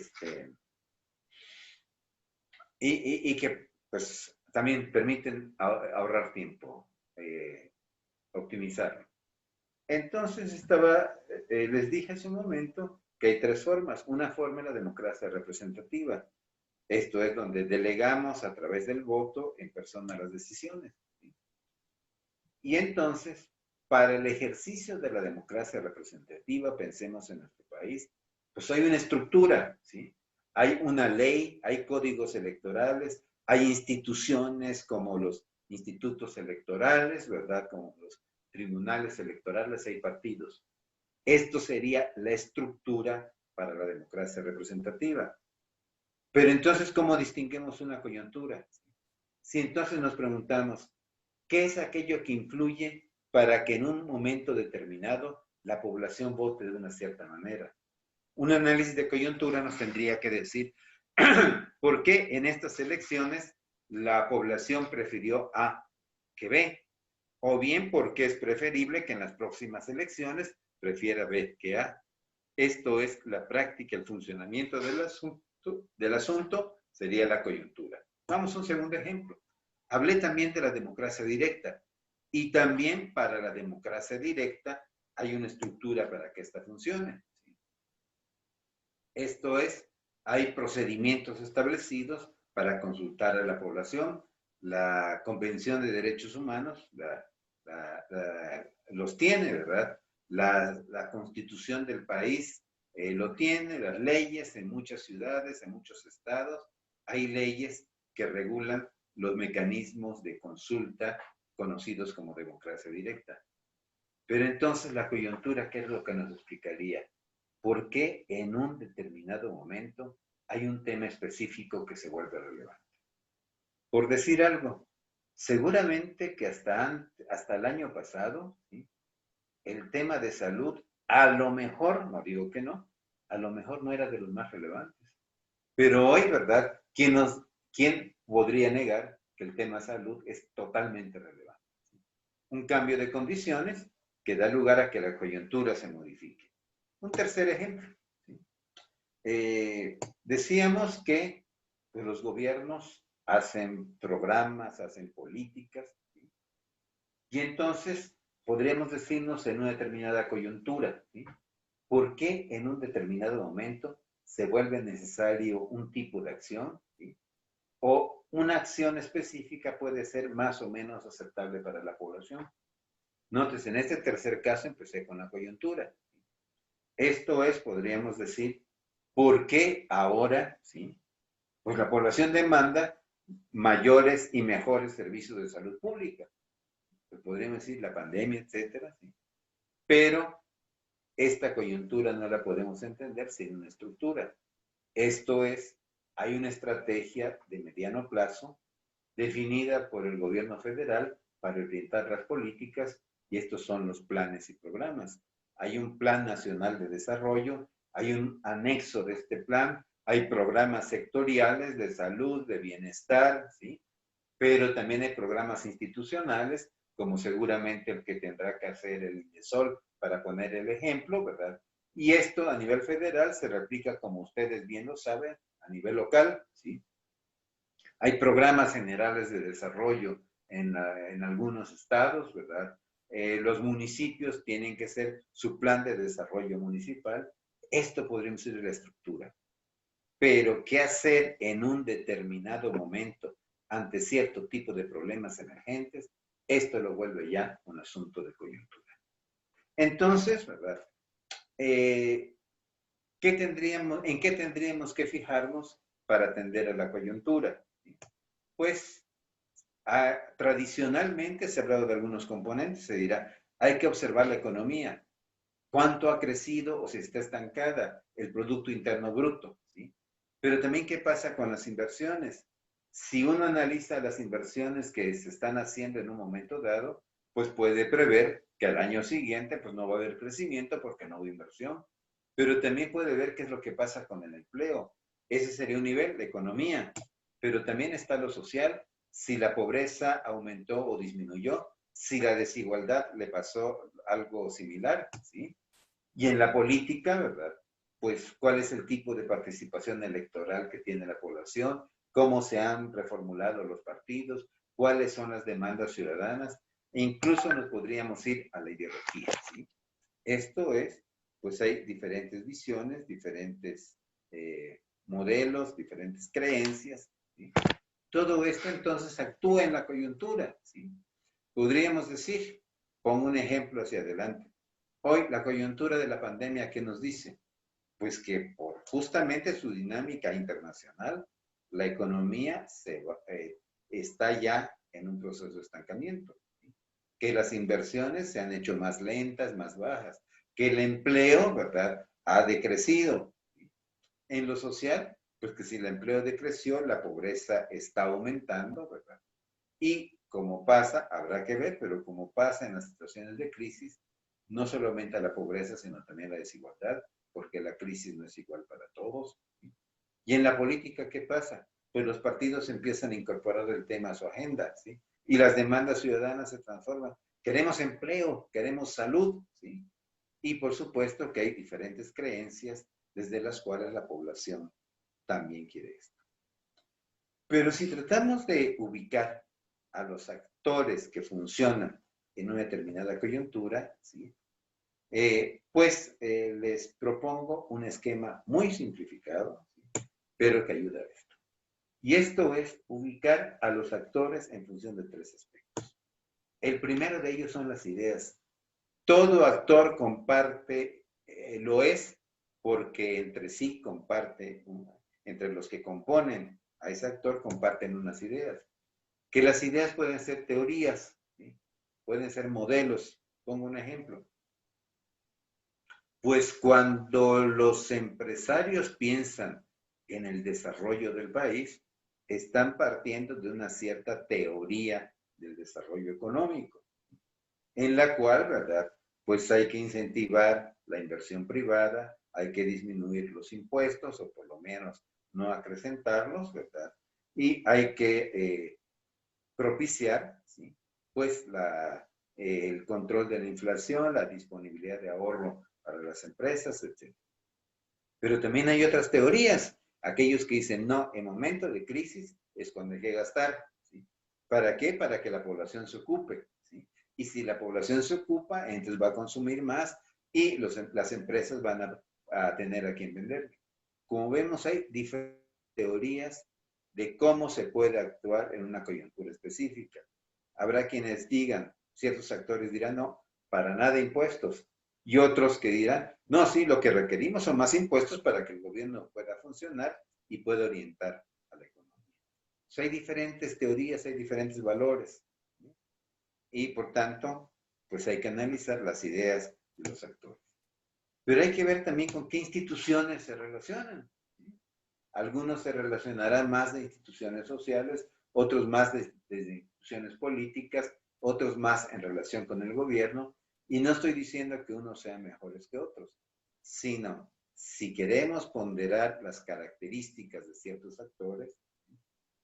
que pues también permiten ahorrar tiempo, optimizarlo. Entonces les dije hace un momento que hay 3 formas. Una forma es la democracia representativa. Esto es donde delegamos a través del voto en persona las decisiones. ¿Sí? Y entonces, para el ejercicio de la democracia representativa, pensemos en nuestro país, pues hay una estructura, ¿sí? Hay una ley, hay códigos electorales, hay instituciones como los institutos electorales, ¿verdad? Como los tribunales electorales, hay partidos. Esto sería la estructura para la democracia representativa. Pero entonces, ¿cómo distinguimos una coyuntura? Si entonces nos preguntamos, ¿qué es aquello que influye para que en un momento determinado la población vote de una cierta manera? Un análisis de coyuntura nos tendría que decir por qué en estas elecciones la población prefirió A que B, o bien porque es preferible que en las próximas elecciones prefiera B que A. Esto es la práctica, el funcionamiento del asunto sería la coyuntura. Vamos a un segundo ejemplo. Hablé también de la democracia directa y también para la democracia directa hay una estructura para que esta funcione. Esto es, hay procedimientos establecidos para consultar a la población. La Convención de Derechos Humanos los tiene, ¿verdad? La Constitución del país lo tiene, las leyes en muchas ciudades, en muchos estados, hay leyes que regulan los mecanismos de consulta conocidos como democracia directa. Pero entonces la coyuntura, ¿qué es lo que nos explicaría? ¿Por qué en un determinado momento hay un tema específico que se vuelve relevante? Por decir algo, seguramente que hasta el año pasado, ¿sí? El tema de salud, a lo mejor, no digo que no, a lo mejor no era de los más relevantes. Pero hoy, ¿verdad? ¿Quién podría negar que el tema salud es totalmente relevante? Un cambio de condiciones que da lugar a que la coyuntura se modifique. Un tercer ejemplo. ¿Sí? Decíamos que pues, los gobiernos hacen programas, hacen políticas, ¿sí? Y entonces podríamos decirnos en una determinada coyuntura, ¿sí? ¿Por qué en un determinado momento se vuelve necesario un tipo de acción? ¿Sí? o una acción específica puede ser más o menos aceptable para la población. Nótese, en este tercer caso empecé con la coyuntura. Esto es, podríamos decir, ¿por qué ahora, sí? Pues la población demanda mayores y mejores servicios de salud pública. Pues podríamos decir la pandemia, etcétera, ¿sí? Pero esta coyuntura no la podemos entender sin una estructura. Esto es, hay una estrategia de mediano plazo definida por el gobierno federal para orientar las políticas, y estos son los planes y programas. Hay un plan nacional de desarrollo, hay un anexo de este plan, hay programas sectoriales de salud, de bienestar, ¿sí? Pero también hay programas institucionales, como seguramente el que tendrá que hacer el INDESOL, para poner el ejemplo, ¿verdad? Y esto a nivel federal se replica, como ustedes bien lo saben, a nivel local, ¿sí? Hay programas generales de desarrollo en algunos estados, ¿verdad? Los municipios tienen que ser su plan de desarrollo municipal. Esto podría ser la estructura. Pero, ¿qué hacer en un determinado momento ante cierto tipo de problemas emergentes? Esto lo vuelve ya un asunto de coyuntura. Entonces, ¿verdad? ¿En qué tendríamos que fijarnos para atender a la coyuntura? Pues tradicionalmente se ha hablado de algunos componentes, se dirá, hay que observar la economía, cuánto ha crecido o si está estancada el Producto Interno Bruto, ¿sí? Pero también qué pasa con las inversiones. Si uno analiza las inversiones que se están haciendo en un momento dado, pues puede prever que al año siguiente pues no va a haber crecimiento porque no hubo inversión. Pero también puede ver qué es lo que pasa con el empleo. Ese sería un nivel de economía. Pero también está lo social, si la pobreza aumentó o disminuyó, si la desigualdad le pasó algo similar, ¿sí? Y en la política, ¿verdad? Pues, ¿cuál es el tipo de participación electoral que tiene la población? ¿Cómo se han reformulado los partidos? ¿Cuáles son las demandas ciudadanas? E incluso nos podríamos ir a la ideología, ¿sí? Esto es, pues hay diferentes visiones, diferentes modelos, diferentes creencias, ¿sí? Todo esto entonces actúa en la coyuntura, ¿sí? Podríamos decir, pongo un ejemplo hacia adelante. Hoy la coyuntura de la pandemia, ¿qué nos dice? Pues que por justamente su dinámica internacional, la economía está ya en un proceso de estancamiento, ¿sí? Que las inversiones se han hecho más lentas, más bajas, que el empleo, ¿verdad?, ha decrecido. En lo social, pues que si el empleo decreció, la pobreza está aumentando, ¿verdad? Y como pasa, habrá que ver, pero como pasa en las situaciones de crisis, no solo aumenta la pobreza, sino también la desigualdad, porque la crisis no es igual para todos. Y en la política, ¿qué pasa? Pues los partidos empiezan a incorporar el tema a su agenda, ¿sí? Y las demandas ciudadanas se transforman. Queremos empleo, queremos salud, ¿sí? Y por supuesto que hay diferentes creencias desde las cuales la población también quiere esto. Pero si tratamos de ubicar a los actores que funcionan en una determinada coyuntura, ¿sí? Les propongo un esquema muy simplificado, ¿sí?, pero que ayuda a esto. Y esto es ubicar a los actores en función de tres aspectos. El primero de ellos son las ideas. Todo actor comparte, lo es porque entre sí comparte, entre los que componen a ese actor comparten unas ideas. Que las ideas pueden ser teorías, ¿sí?, pueden ser modelos. Pongo un ejemplo. Pues cuando los empresarios piensan en el desarrollo del país, están partiendo de una cierta teoría del desarrollo económico, en la cual, ¿verdad?, pues hay que incentivar la inversión privada, hay que disminuir los impuestos, o por lo menos no acrecentarlos, ¿verdad? Y hay que propiciar, ¿sí?, pues el control de la inflación, la disponibilidad de ahorro para las empresas, etc. Pero también hay otras teorías, aquellos que dicen, no, en momento de crisis es cuando hay que gastar, ¿sí? ¿Para qué? Para que la población se ocupe, ¿sí? Y si la población se ocupa, entonces va a consumir más y las empresas van a tener a quien vender. Como vemos, hay diferentes teorías de cómo se puede actuar en una coyuntura específica. Habrá quienes digan, ciertos actores dirán, no, para nada impuestos. Y otros que dirán, no, sí, lo que requerimos son más impuestos para que el gobierno pueda funcionar y pueda orientar a la economía. O sea, hay diferentes teorías, hay diferentes valores. ¿Sí? Y por tanto, pues hay que analizar las ideas de los actores. Pero hay que ver también con qué instituciones se relacionan. Algunos se relacionarán más de instituciones sociales, otros más de instituciones políticas, otros más en relación con el gobierno. Y no estoy diciendo que unos sean mejores que otros, sino si queremos ponderar las características de ciertos actores,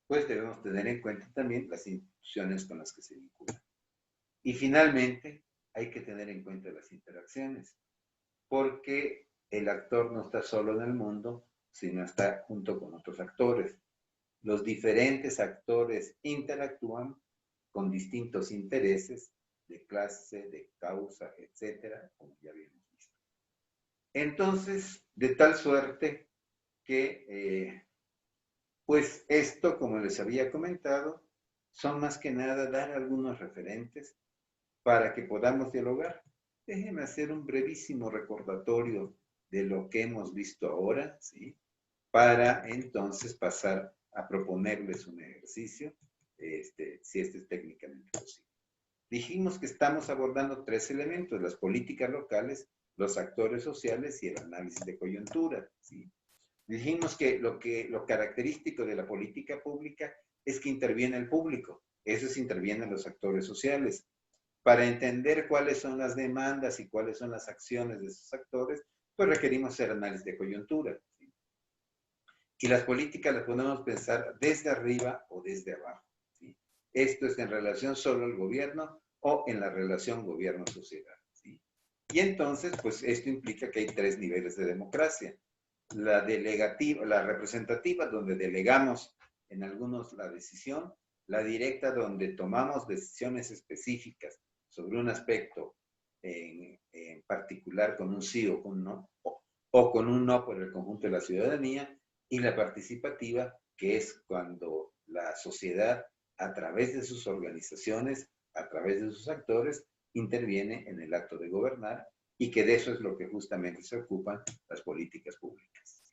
pues debemos tener en cuenta también las instituciones con las que se vinculan. Y finalmente, hay que tener en cuenta las interacciones, porque el actor no está solo en el mundo, sino está junto con otros actores. Los diferentes actores interactúan con distintos intereses de clase, de causa, etcétera, como ya habíamos visto. Entonces, de tal suerte que, pues esto, como les había comentado, son más que nada dar algunos referentes para que podamos dialogar. Déjenme hacer un brevísimo recordatorio de lo que hemos visto ahora, ¿sí? Para entonces pasar a proponerles un ejercicio, si este es técnicamente posible. Dijimos que estamos abordando tres elementos: las políticas locales, los actores sociales y el análisis de coyuntura, ¿sí? Dijimos que lo característico de la política pública es que interviene el público, eso es, intervienen los actores sociales. Para entender cuáles son las demandas y cuáles son las acciones de esos actores, pues requerimos hacer análisis de coyuntura, ¿sí? Y las políticas las podemos pensar desde arriba o desde abajo, ¿sí? Esto es en relación solo al gobierno o en la relación gobierno-sociedad, ¿sí? Y entonces, pues esto implica que hay tres niveles de democracia. La delegativa, la representativa, donde delegamos en algunos la decisión; la directa, donde tomamos decisiones específicas sobre un aspecto en particular con un sí o con un no, o con un no por el conjunto de la ciudadanía; y la participativa, que es cuando la sociedad, a través de sus organizaciones, a través de sus actores, interviene en el acto de gobernar, y que de eso es lo que justamente se ocupan las políticas públicas.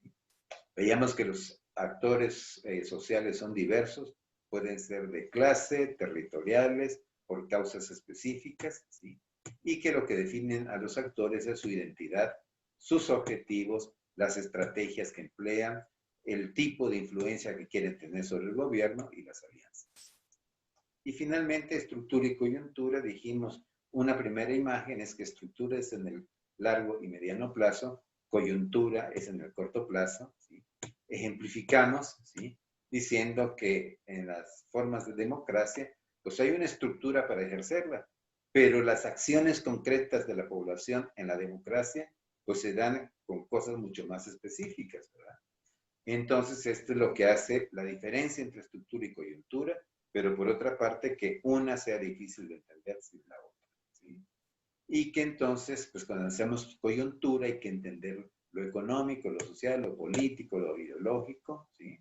Veíamos que los actores sociales son diversos, pueden ser de clase, territoriales, por causas específicas, ¿sí? Y que lo que definen a los actores es su identidad, sus objetivos, las estrategias que emplean, el tipo de influencia que quieren tener sobre el gobierno y las alianzas. Y finalmente, estructura y coyuntura. Dijimos, una primera imagen es que estructura es en el largo y mediano plazo, coyuntura es en el corto plazo, ¿sí? Ejemplificamos, ¿sí?, diciendo que en las formas de democracia, pues hay una estructura para ejercerla, pero las acciones concretas de la población en la democracia, pues se dan con cosas mucho más específicas, ¿verdad? Entonces, esto es lo que hace la diferencia entre estructura y coyuntura, pero por otra parte que una sea difícil de entender sin la otra, ¿sí? Y que entonces, pues cuando hacemos coyuntura hay que entender lo económico, lo social, lo político, lo ideológico, ¿sí?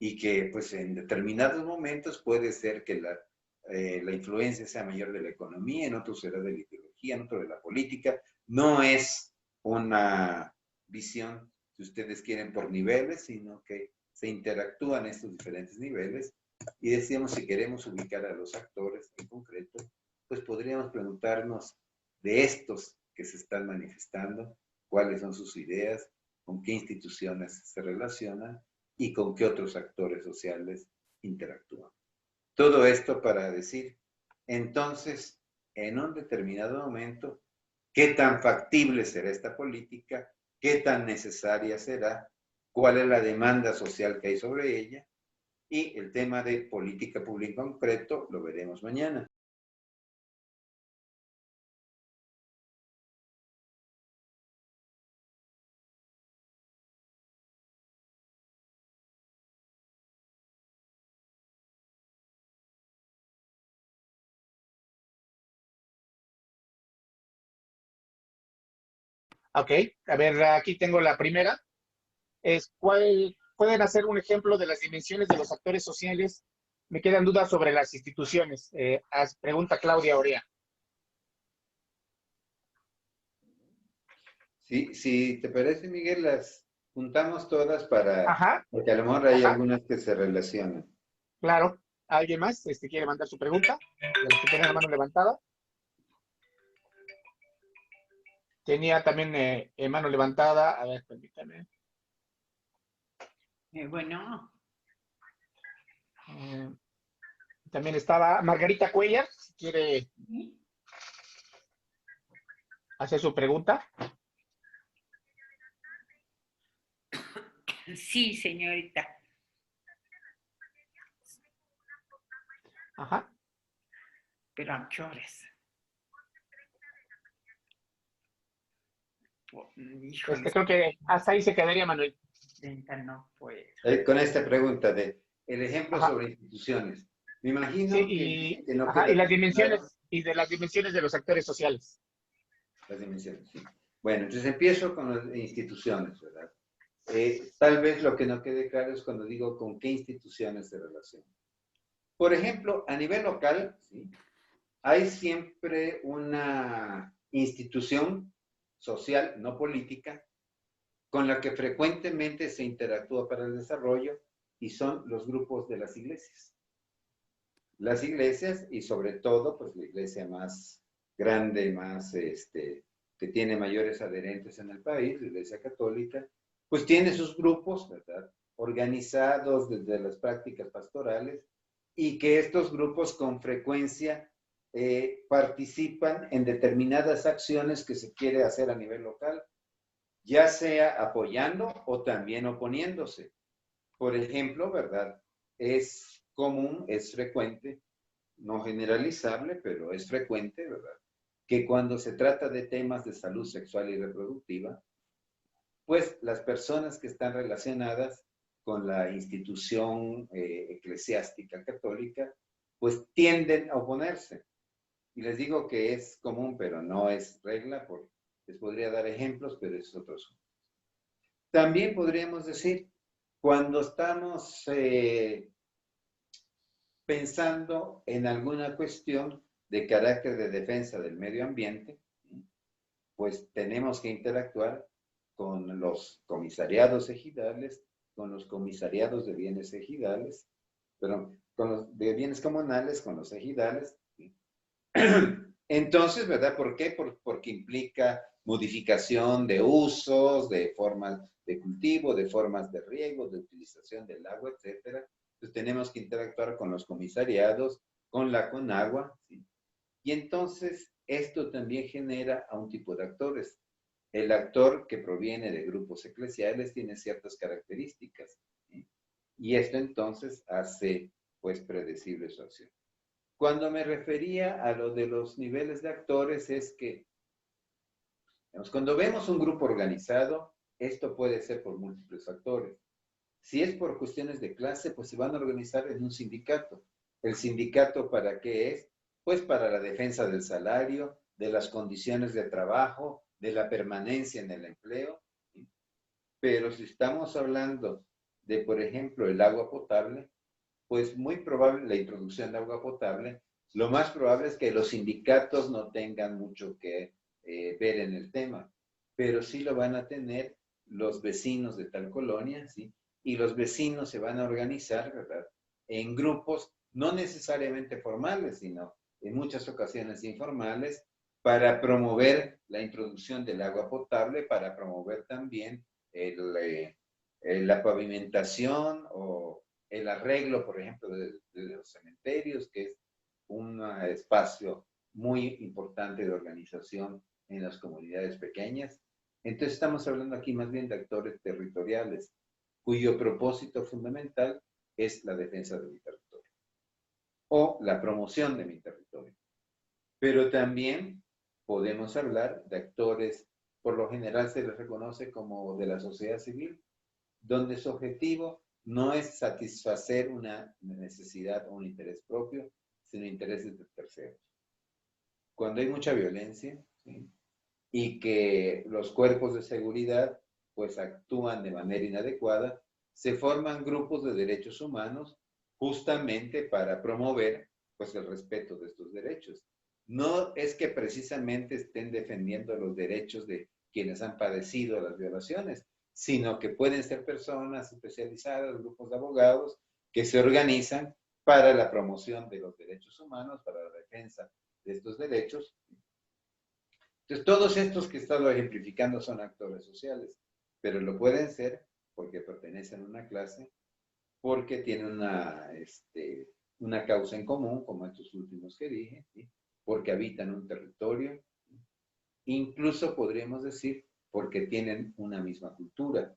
Y que pues en determinados momentos puede ser que la influencia sea mayor de la economía, en otros será de la ideología, en otro de la política. No es una visión, si ustedes quieren, por niveles, sino que se interactúan estos diferentes niveles. Y decíamos, si queremos ubicar a los actores en concreto, pues podríamos preguntarnos de estos que se están manifestando, cuáles son sus ideas, con qué instituciones se relacionan y con qué otros actores sociales interactúan. Todo esto para decir, entonces, en un determinado momento, qué tan factible será esta política, qué tan necesaria será, cuál es la demanda social que hay sobre ella, y el tema de política pública en concreto lo veremos mañana. Ok, a ver, aquí tengo la primera. Es, pueden hacer un ejemplo de las dimensiones de los actores sociales? Me quedan dudas sobre las instituciones. Pregunta Claudia Orea. Sí, si te parece, Miguel, las juntamos todas para, Ajá, porque a lo mejor hay ajá, algunas que se relacionan. claro. ¿Alguien más quiere mandar su pregunta? De los que tienen la mano levantada. Tenía también mano levantada. A ver, permítame. Bueno, También estaba Margarita Cuellar, si quiere hacer su pregunta. sí, señorita. Ajá. Pero ¿a qué horas? Híjole, Creo que hasta ahí se quedaría, Manuel. no puedo. Con esta pregunta de el ejemplo Ajá. sobre instituciones. Me Sí, imagino que no ajá, y queda las tan dimensiones, claro y de las dimensiones de los actores sociales. las dimensiones. Sí. Bueno, entonces empiezo con las instituciones, ¿verdad? Tal vez lo que no quede claro es cuando digo con qué instituciones se relacionan. Por ejemplo, a nivel local, ¿sí? Hay siempre una institución social, no política, con la que frecuentemente se interactúa para el desarrollo y son los grupos de las iglesias. Las iglesias y sobre todo, pues la iglesia más grande, más, que tiene mayores adherentes en el país, la iglesia católica, pues tiene sus grupos, ¿verdad? Organizados desde las prácticas pastorales y que estos grupos con frecuencia participan en determinadas acciones que se quiere hacer a nivel local, ya sea apoyando o también oponiéndose. Por ejemplo, ¿verdad? Es común, es frecuente, no generalizable, pero es frecuente, ¿verdad? Que cuando se trata de temas de salud sexual y reproductiva, pues las personas que están relacionadas con la institución eclesiástica católica, pues tienden a oponerse. Y les digo que es común, pero no es regla, porque les podría dar ejemplos, pero es otro asunto. También podríamos decir, cuando estamos pensando en alguna cuestión de carácter de defensa del medio ambiente, pues tenemos que interactuar con los comisariados ejidales, con los comisariados de bienes ejidales, perdón, con los de bienes comunales, con los ejidales. Entonces, ¿verdad? ¿Por qué? Porque implica modificación de usos, de formas de cultivo, de formas de riego, de utilización del agua, etcétera. Entonces tenemos que interactuar con los comisariados, con la Conagua, ¿sí? Y entonces esto también genera a un tipo de actores. El actor que proviene de grupos eclesiales tiene ciertas características, ¿sí? Y esto entonces hace pues predecible su acción. Cuando me refería a lo de los niveles de actores es que cuando vemos un grupo organizado, esto puede ser por múltiples factores. Si es por cuestiones de clase, pues se van a organizar en un sindicato. ¿El sindicato para qué es? Pues para la defensa del salario, de las condiciones de trabajo, de la permanencia en el empleo. ¿Sí? Pero si estamos hablando de, por ejemplo, el agua potable, pues muy probable la introducción de agua potable, lo más probable es que los sindicatos no tengan mucho que ver en el tema, pero sí lo van a tener los vecinos de tal colonia, ¿sí? Y los vecinos se van a organizar, ¿verdad? En grupos no necesariamente formales, sino en muchas ocasiones informales, para promover la introducción del agua potable, para promover también la pavimentación o el arreglo, por ejemplo, de los cementerios, que es un espacio muy importante de organización en las comunidades pequeñas. Entonces estamos hablando aquí más bien de actores territoriales, cuyo propósito fundamental es la defensa de mi territorio o la promoción de mi territorio. Pero también podemos hablar de actores, por lo general se les reconoce como de la sociedad civil, donde su objetivo no es satisfacer una necesidad o un interés propio, sino intereses de terceros. Cuando hay mucha violencia, ¿sí? Y que los cuerpos de seguridad pues actúan de manera inadecuada, se forman grupos de derechos humanos justamente para promover pues el respeto de estos derechos. No es que precisamente estén defendiendo los derechos de quienes han padecido las violaciones, sino que pueden ser personas especializadas, grupos de abogados que se organizan para la promoción de los derechos humanos, para la defensa de estos derechos. Entonces, todos estos que he estado ejemplificando son actores sociales, pero lo pueden ser porque pertenecen a una clase, porque tienen una causa en común, como estos últimos que dije, ¿sí? Porque habitan un territorio, incluso podríamos decir porque tienen una misma cultura.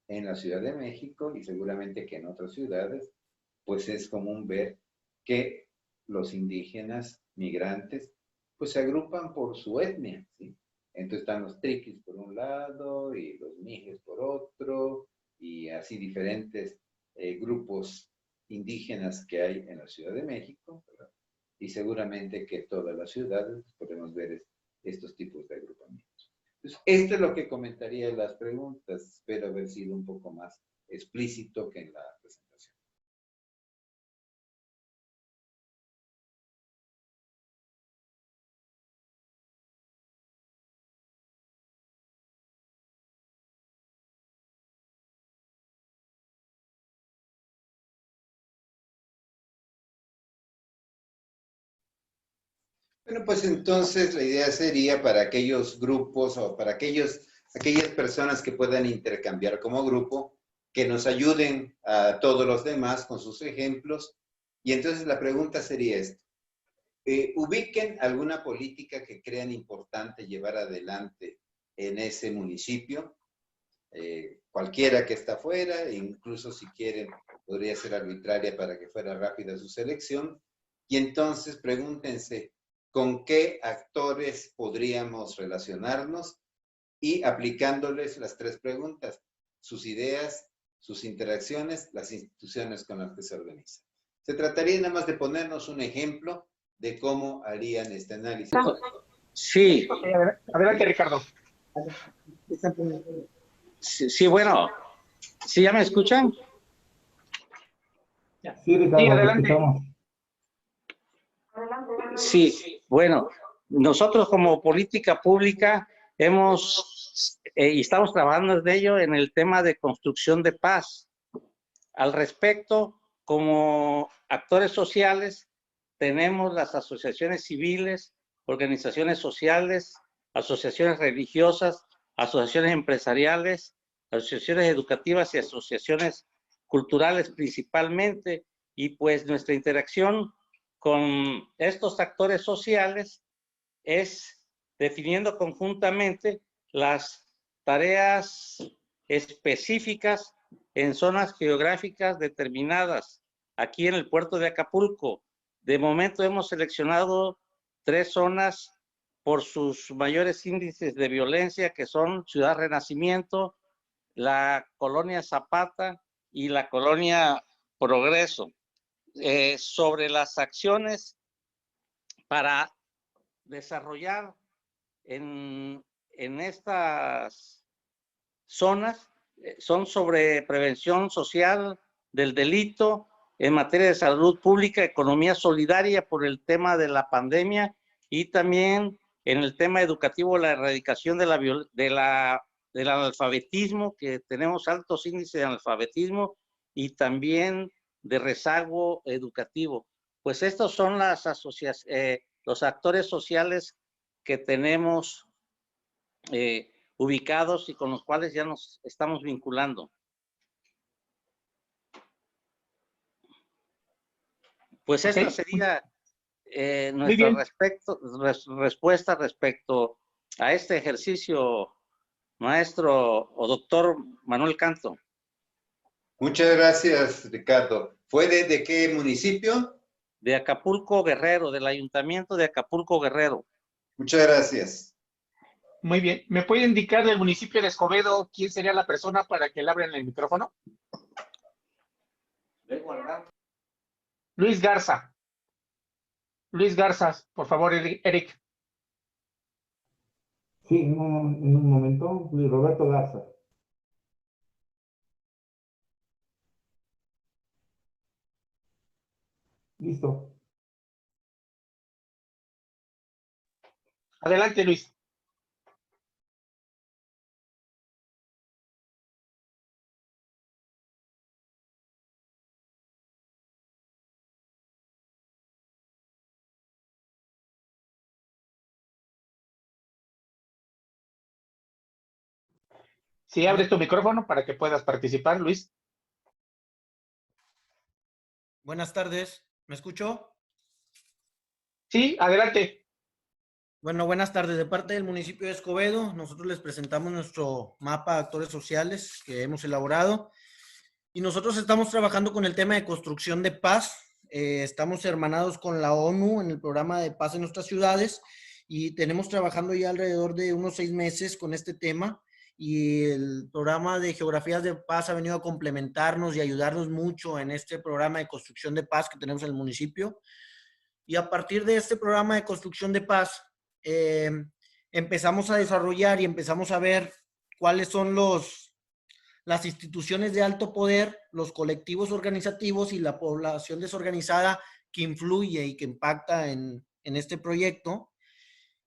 En la Ciudad de México y seguramente que en otras ciudades, pues es común ver que los indígenas migrantes pues se agrupan por su etnia, ¿sí? Entonces están los triquis por un lado y los mijes por otro, y así diferentes grupos indígenas que hay en la Ciudad de México, ¿verdad? Y seguramente que en todas las ciudades podemos ver estos tipos de agrupamientos. Entonces, esto es lo que comentaría en las preguntas. Espero haber sido un poco más explícito que en la presentación. Bueno, pues entonces la idea sería para aquellos grupos o para aquellas personas que puedan intercambiar como grupo, que nos ayuden a todos los demás con sus ejemplos. Y entonces la pregunta sería esta. Ubiquen alguna política que crean importante llevar adelante en ese municipio, cualquiera que está fuera, incluso si quieren podría ser arbitraria para que fuera rápida su selección. Y entonces pregúntense, ¿con qué actores podríamos relacionarnos? Y aplicándoles las tres preguntas, sus ideas, sus interacciones, las instituciones con las que se organizan. Se trataría nada más de ponernos un ejemplo de cómo harían este análisis. Sí. Adelante, Ricardo. Sí, bueno. ¿Sí ya me escuchan? Sí, Ricardo, sí, adelante. Escuchamos. Sí, bueno, nosotros como política pública hemos y estamos trabajando de ello en el tema de construcción de paz. Al respecto, como actores sociales, tenemos las asociaciones civiles, organizaciones sociales, asociaciones religiosas, asociaciones empresariales, asociaciones educativas y asociaciones culturales principalmente, y pues nuestra interacción con estos actores sociales es definiendo conjuntamente las tareas específicas en zonas geográficas determinadas. Aquí en el puerto de Acapulco, de momento hemos seleccionado 3 zonas por sus mayores índices de violencia, que son Ciudad Renacimiento, la colonia Zapata y la colonia Progreso. Sobre las acciones para desarrollar en estas zonas, son sobre prevención social del delito, en materia de salud pública, economía solidaria por el tema de la pandemia, y también en el tema educativo, la erradicación del analfabetismo, que tenemos altos índices de analfabetismo, y también de rezago educativo. Pues estos son las los actores sociales que tenemos ubicados y con los cuales ya nos estamos vinculando. Pues esta sería nuestra respuesta respecto a este ejercicio, maestro o doctor Manuel Canto. Muchas gracias, Ricardo. ¿Fue de qué municipio? De Acapulco Guerrero, del Ayuntamiento de Acapulco Guerrero. Muchas gracias. Muy bien. ¿Me puede indicar del municipio de Escobedo quién sería la persona para que le abran el micrófono? Luis Garza. Luis Garza, por favor, Eric. Sí, en un momento, Luis Roberto Garza. Listo. Adelante, Luis. Si abres tu micrófono para que puedas participar, Luis. Buenas tardes, ¿me escuchó? Sí, adelante. Bueno, buenas tardes. De parte del municipio de Escobedo, nosotros les presentamos nuestro mapa de actores sociales que hemos elaborado y nosotros estamos trabajando con el tema de construcción de paz. Estamos hermanados con la ONU en el programa de paz en nuestras ciudades y tenemos trabajando ya alrededor de unos 6 meses con este tema y el programa de geografías de paz ha venido a complementarnos y ayudarnos mucho en este programa de construcción de paz que tenemos en el municipio. Y a partir de este programa de construcción de paz, empezamos a desarrollar y empezamos a ver cuáles son las instituciones de alto poder, los colectivos organizativos y la población desorganizada que influye y que impacta en este proyecto.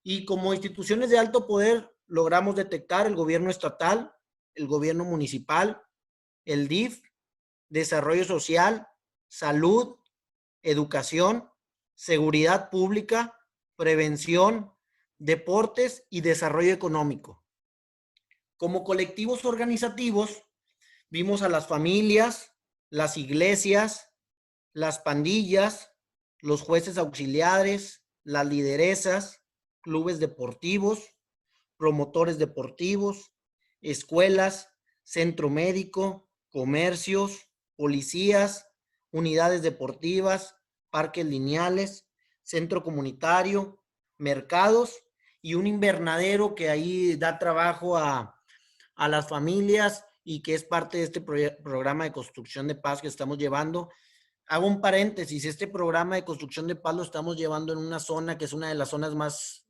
Y como instituciones de alto poder logramos detectar el gobierno estatal, el gobierno municipal, el DIF, desarrollo social, salud, educación, seguridad pública, prevención, deportes y desarrollo económico. Como colectivos organizativos, vimos a las familias, las iglesias, las pandillas, los jueces auxiliares, las lideresas, clubes deportivos, promotores deportivos, escuelas, centro médico, comercios, policías, unidades deportivas, parques lineales, centro comunitario, mercados y un invernadero que ahí da trabajo a las familias y que es parte de este programa de construcción de paz que estamos llevando. Hago un paréntesis, este programa de construcción de paz lo estamos llevando en una zona que es una de las zonas más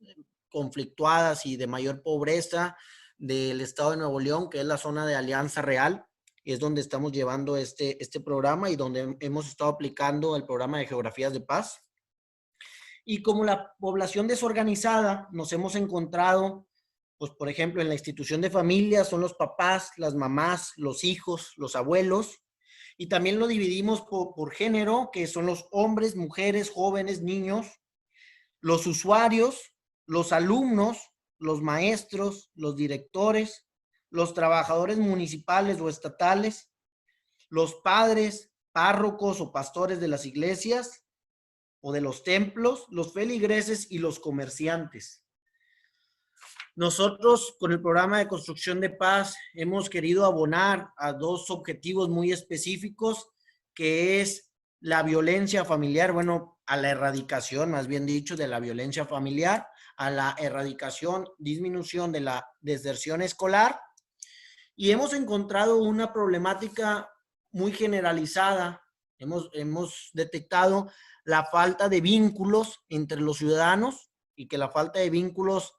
conflictuadas y de mayor pobreza del estado de Nuevo León, que es la zona de Alianza Real, y es donde estamos llevando este programa y donde hemos estado aplicando el programa de geografías de paz. Y como la población desorganizada, nos hemos encontrado, pues por ejemplo, en la institución de familia son los papás, las mamás, los hijos, los abuelos, y también lo dividimos por género, que son los hombres, mujeres, jóvenes, niños, los usuarios, los alumnos, los maestros, los directores, los trabajadores municipales o estatales, los padres, párrocos o pastores de las iglesias o de los templos, los feligreses y los comerciantes. Nosotros con el programa de construcción de paz hemos querido abonar a 2 objetivos muy específicos, que es la violencia familiar, bueno, a la erradicación, más bien dicho, de la violencia familiar, a la erradicación, disminución de la deserción escolar, y hemos encontrado una problemática muy generalizada. Hemos detectado la falta de vínculos entre los ciudadanos y que la falta de vínculos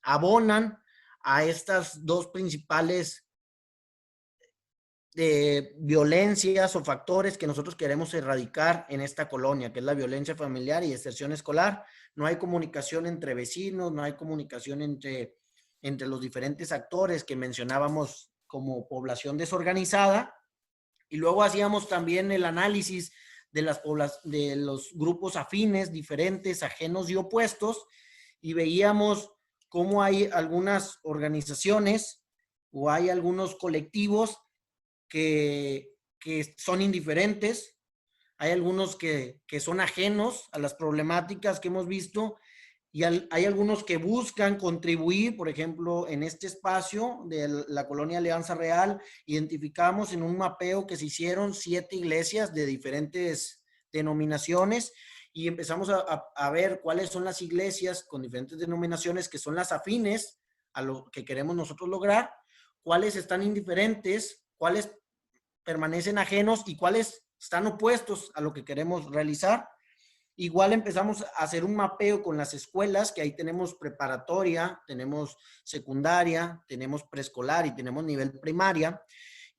abonan a estas 2 principales violencias o factores que nosotros queremos erradicar en esta colonia, que es la violencia familiar y deserción escolar. No hay comunicación entre vecinos, no hay comunicación entre los diferentes actores que mencionábamos como población desorganizada. Y luego hacíamos también el análisis de los grupos afines, diferentes, ajenos y opuestos, y veíamos cómo hay algunas organizaciones o hay algunos colectivos que son indiferentes, hay algunos que son ajenos a las problemáticas que hemos visto y hay algunos que buscan contribuir. Por ejemplo, en este espacio de la colonia Alianza Real, identificamos en un mapeo que se hicieron 7 iglesias de diferentes denominaciones y empezamos a ver cuáles son las iglesias con diferentes denominaciones que son las afines a lo que queremos nosotros lograr, cuáles están indiferentes, cuáles permanecen ajenos y cuáles están opuestos a lo que queremos realizar. Igual empezamos a hacer un mapeo con las escuelas, que ahí tenemos preparatoria, tenemos secundaria, tenemos preescolar y tenemos nivel primaria.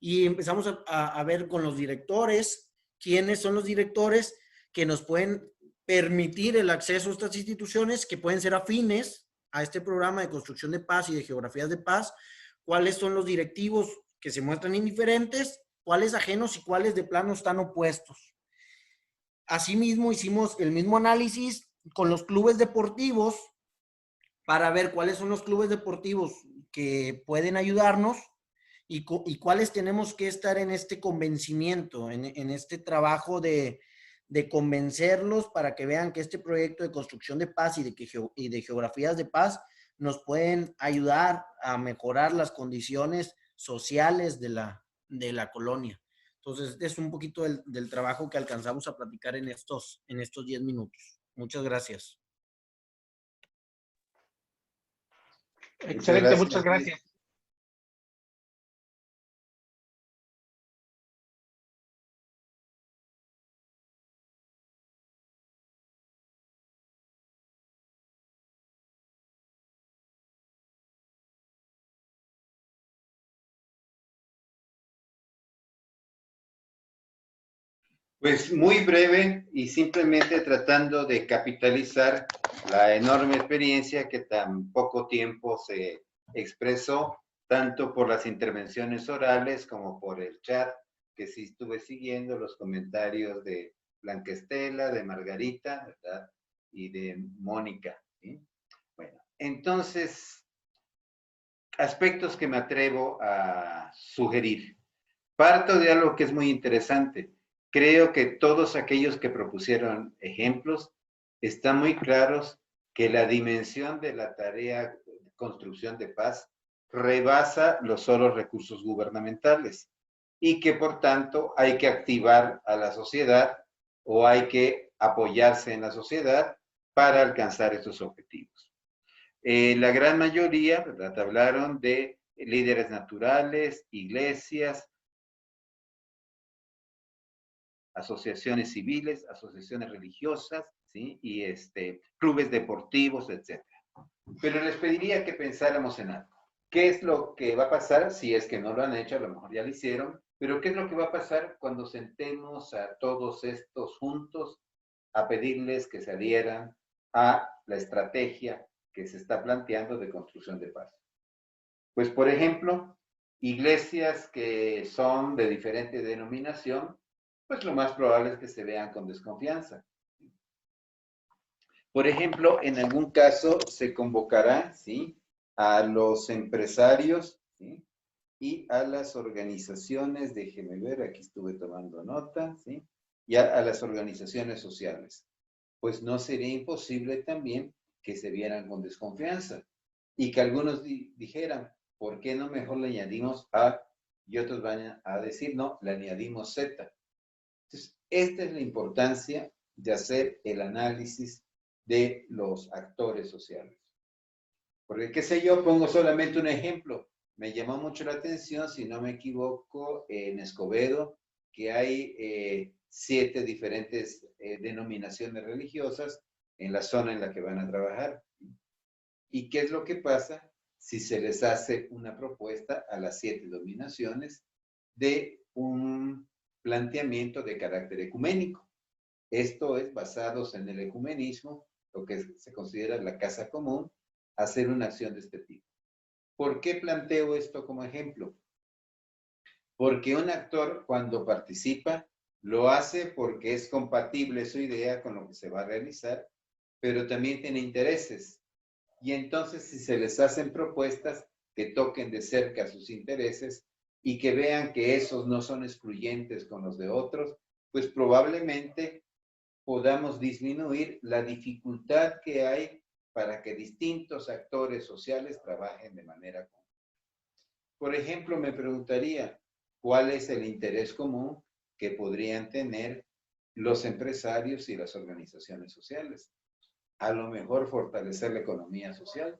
Y empezamos a ver con los directores, quiénes son los directores que nos pueden permitir el acceso a estas instituciones que pueden ser afines a este programa de construcción de paz y de geografías de paz, cuáles son los directivos que se muestran indiferentes, cuáles ajenos y cuáles de plano están opuestos. Asimismo, hicimos el mismo análisis con los clubes deportivos para ver cuáles son los clubes deportivos que pueden ayudarnos y cuáles tenemos que estar en este convencimiento, en este trabajo de convencerlos para que vean que este proyecto de construcción de paz y de geografías de paz nos pueden ayudar a mejorar las condiciones sociales de la colonia. Entonces, es un poquito del trabajo que alcanzamos a platicar en estos 10 minutos. Muchas gracias. Excelente, muchas gracias. Pues muy breve y simplemente tratando de capitalizar la enorme experiencia que tan poco tiempo se expresó, tanto por las intervenciones orales como por el chat, que sí estuve siguiendo los comentarios de Blanca Estela, de Margarita, ¿verdad? Y de Mónica, ¿sí? Bueno, entonces, aspectos que me atrevo a sugerir. Parto de algo que es muy interesante. Creo que todos aquellos que propusieron ejemplos están muy claros que la dimensión de la tarea de construcción de paz rebasa los solos recursos gubernamentales y que por tanto hay que activar a la sociedad o hay que apoyarse en la sociedad para alcanzar estos objetivos. La gran mayoría, ¿verdad?, hablaron de líderes naturales, iglesias, asociaciones civiles, asociaciones religiosas, ¿sí? Y clubes deportivos, etc. Pero les pediría que pensáramos en algo. ¿Qué es lo que va a pasar si es que no lo han hecho? A lo mejor ya lo hicieron, pero ¿qué es lo que va a pasar cuando sentemos a todos estos juntos a pedirles que se adhieran a la estrategia que se está planteando de construcción de paz? Pues, por ejemplo, iglesias que son de diferente denominación, pues lo más probable es que se vean con desconfianza. Por ejemplo, en algún caso se convocará, ¿sí?, a los empresarios, ¿sí?, y a las organizaciones, déjeme ver, aquí estuve tomando nota, ¿sí?, y a las organizaciones sociales. Pues no sería imposible también que se vieran con desconfianza y que algunos dijeran, ¿por qué no mejor le añadimos A? Y otros van a decir, no, le añadimos Z. Entonces, esta es la importancia de hacer el análisis de los actores sociales. Porque, qué sé yo, pongo solamente un ejemplo. Me llamó mucho la atención, si no me equivoco, en Escobedo, que hay 7 diferentes denominaciones religiosas en la zona en la que van a trabajar. ¿Y qué es lo que pasa si se les hace una propuesta a las 7 denominaciones de un planteamiento de carácter ecuménico? Esto es basados en el ecumenismo, lo que se considera la casa común, hacer una acción de este tipo. ¿Por qué planteo esto como ejemplo? Porque un actor, cuando participa, lo hace porque es compatible su idea con lo que se va a realizar, pero también tiene intereses. Y entonces, si se les hacen propuestas que toquen de cerca sus intereses y que vean que esos no son excluyentes con los de otros, pues probablemente podamos disminuir la dificultad que hay para que distintos actores sociales trabajen de manera común. Por ejemplo, me preguntaría, ¿cuál es el interés común que podrían tener los empresarios y las organizaciones sociales? A lo mejor fortalecer la economía social.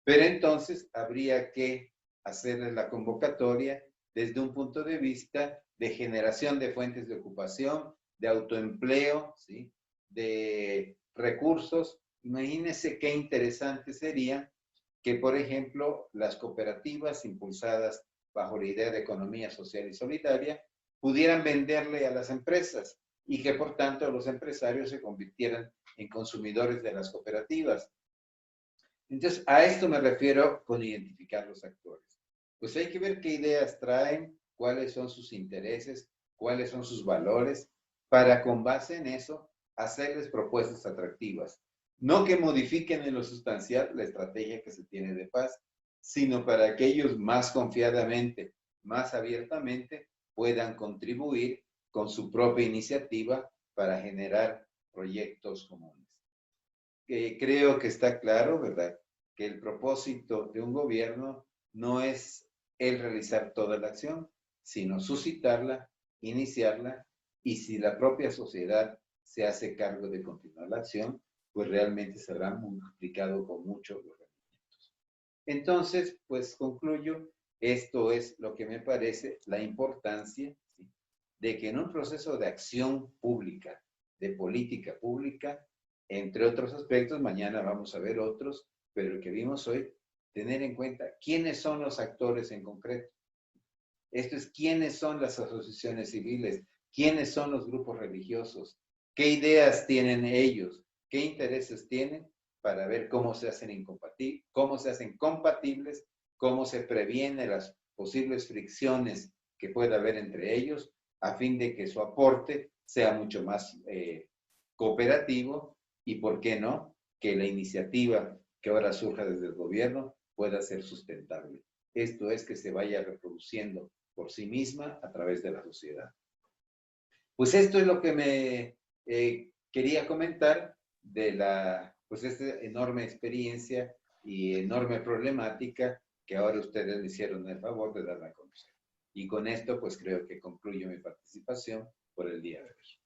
Pero entonces habría que hacerles la convocatoria desde un punto de vista de generación de fuentes de ocupación, de autoempleo, ¿sí?, de recursos. Imagínense qué interesante sería que, por ejemplo, las cooperativas impulsadas bajo la idea de economía social y solidaria pudieran venderle a las empresas y que por tanto los empresarios se convirtieran en consumidores de las cooperativas. Entonces, a esto me refiero con identificar los actores. Pues hay que ver qué ideas traen, cuáles son sus intereses, cuáles son sus valores, para con base en eso hacerles propuestas atractivas. No que modifiquen en lo sustancial la estrategia que se tiene de paz, sino para que ellos más confiadamente, más abiertamente, puedan contribuir con su propia iniciativa para generar proyectos comunes. Creo que está claro, ¿verdad?, que el propósito de un gobierno no es el realizar toda la acción, sino suscitarla, iniciarla, y si la propia sociedad se hace cargo de continuar la acción, pues realmente se habrá multiplicado con mucho los rendimientos. Entonces, pues concluyo, esto es lo que me parece la importancia, ¿sí?, de que en un proceso de acción pública, de política pública, entre otros aspectos, mañana vamos a ver otros, pero el que vimos hoy, tener en cuenta quiénes son los actores en concreto. Esto es, quiénes son las asociaciones civiles, quiénes son los grupos religiosos, qué ideas tienen ellos, qué intereses tienen, para ver cómo se hacen compatibles, cómo se previene las posibles fricciones que pueda haber entre ellos, a fin de que su aporte sea mucho más cooperativo y, ¿por qué no?, que la iniciativa que ahora surja desde el gobierno pueda ser sustentable. Esto es, que se vaya reproduciendo por sí misma a través de la sociedad. Pues esto es lo que me quería comentar de pues esta enorme experiencia y enorme problemática que ahora ustedes me hicieron el favor de darla a conocer. Y con esto, pues creo que concluyo mi participación por el día de hoy.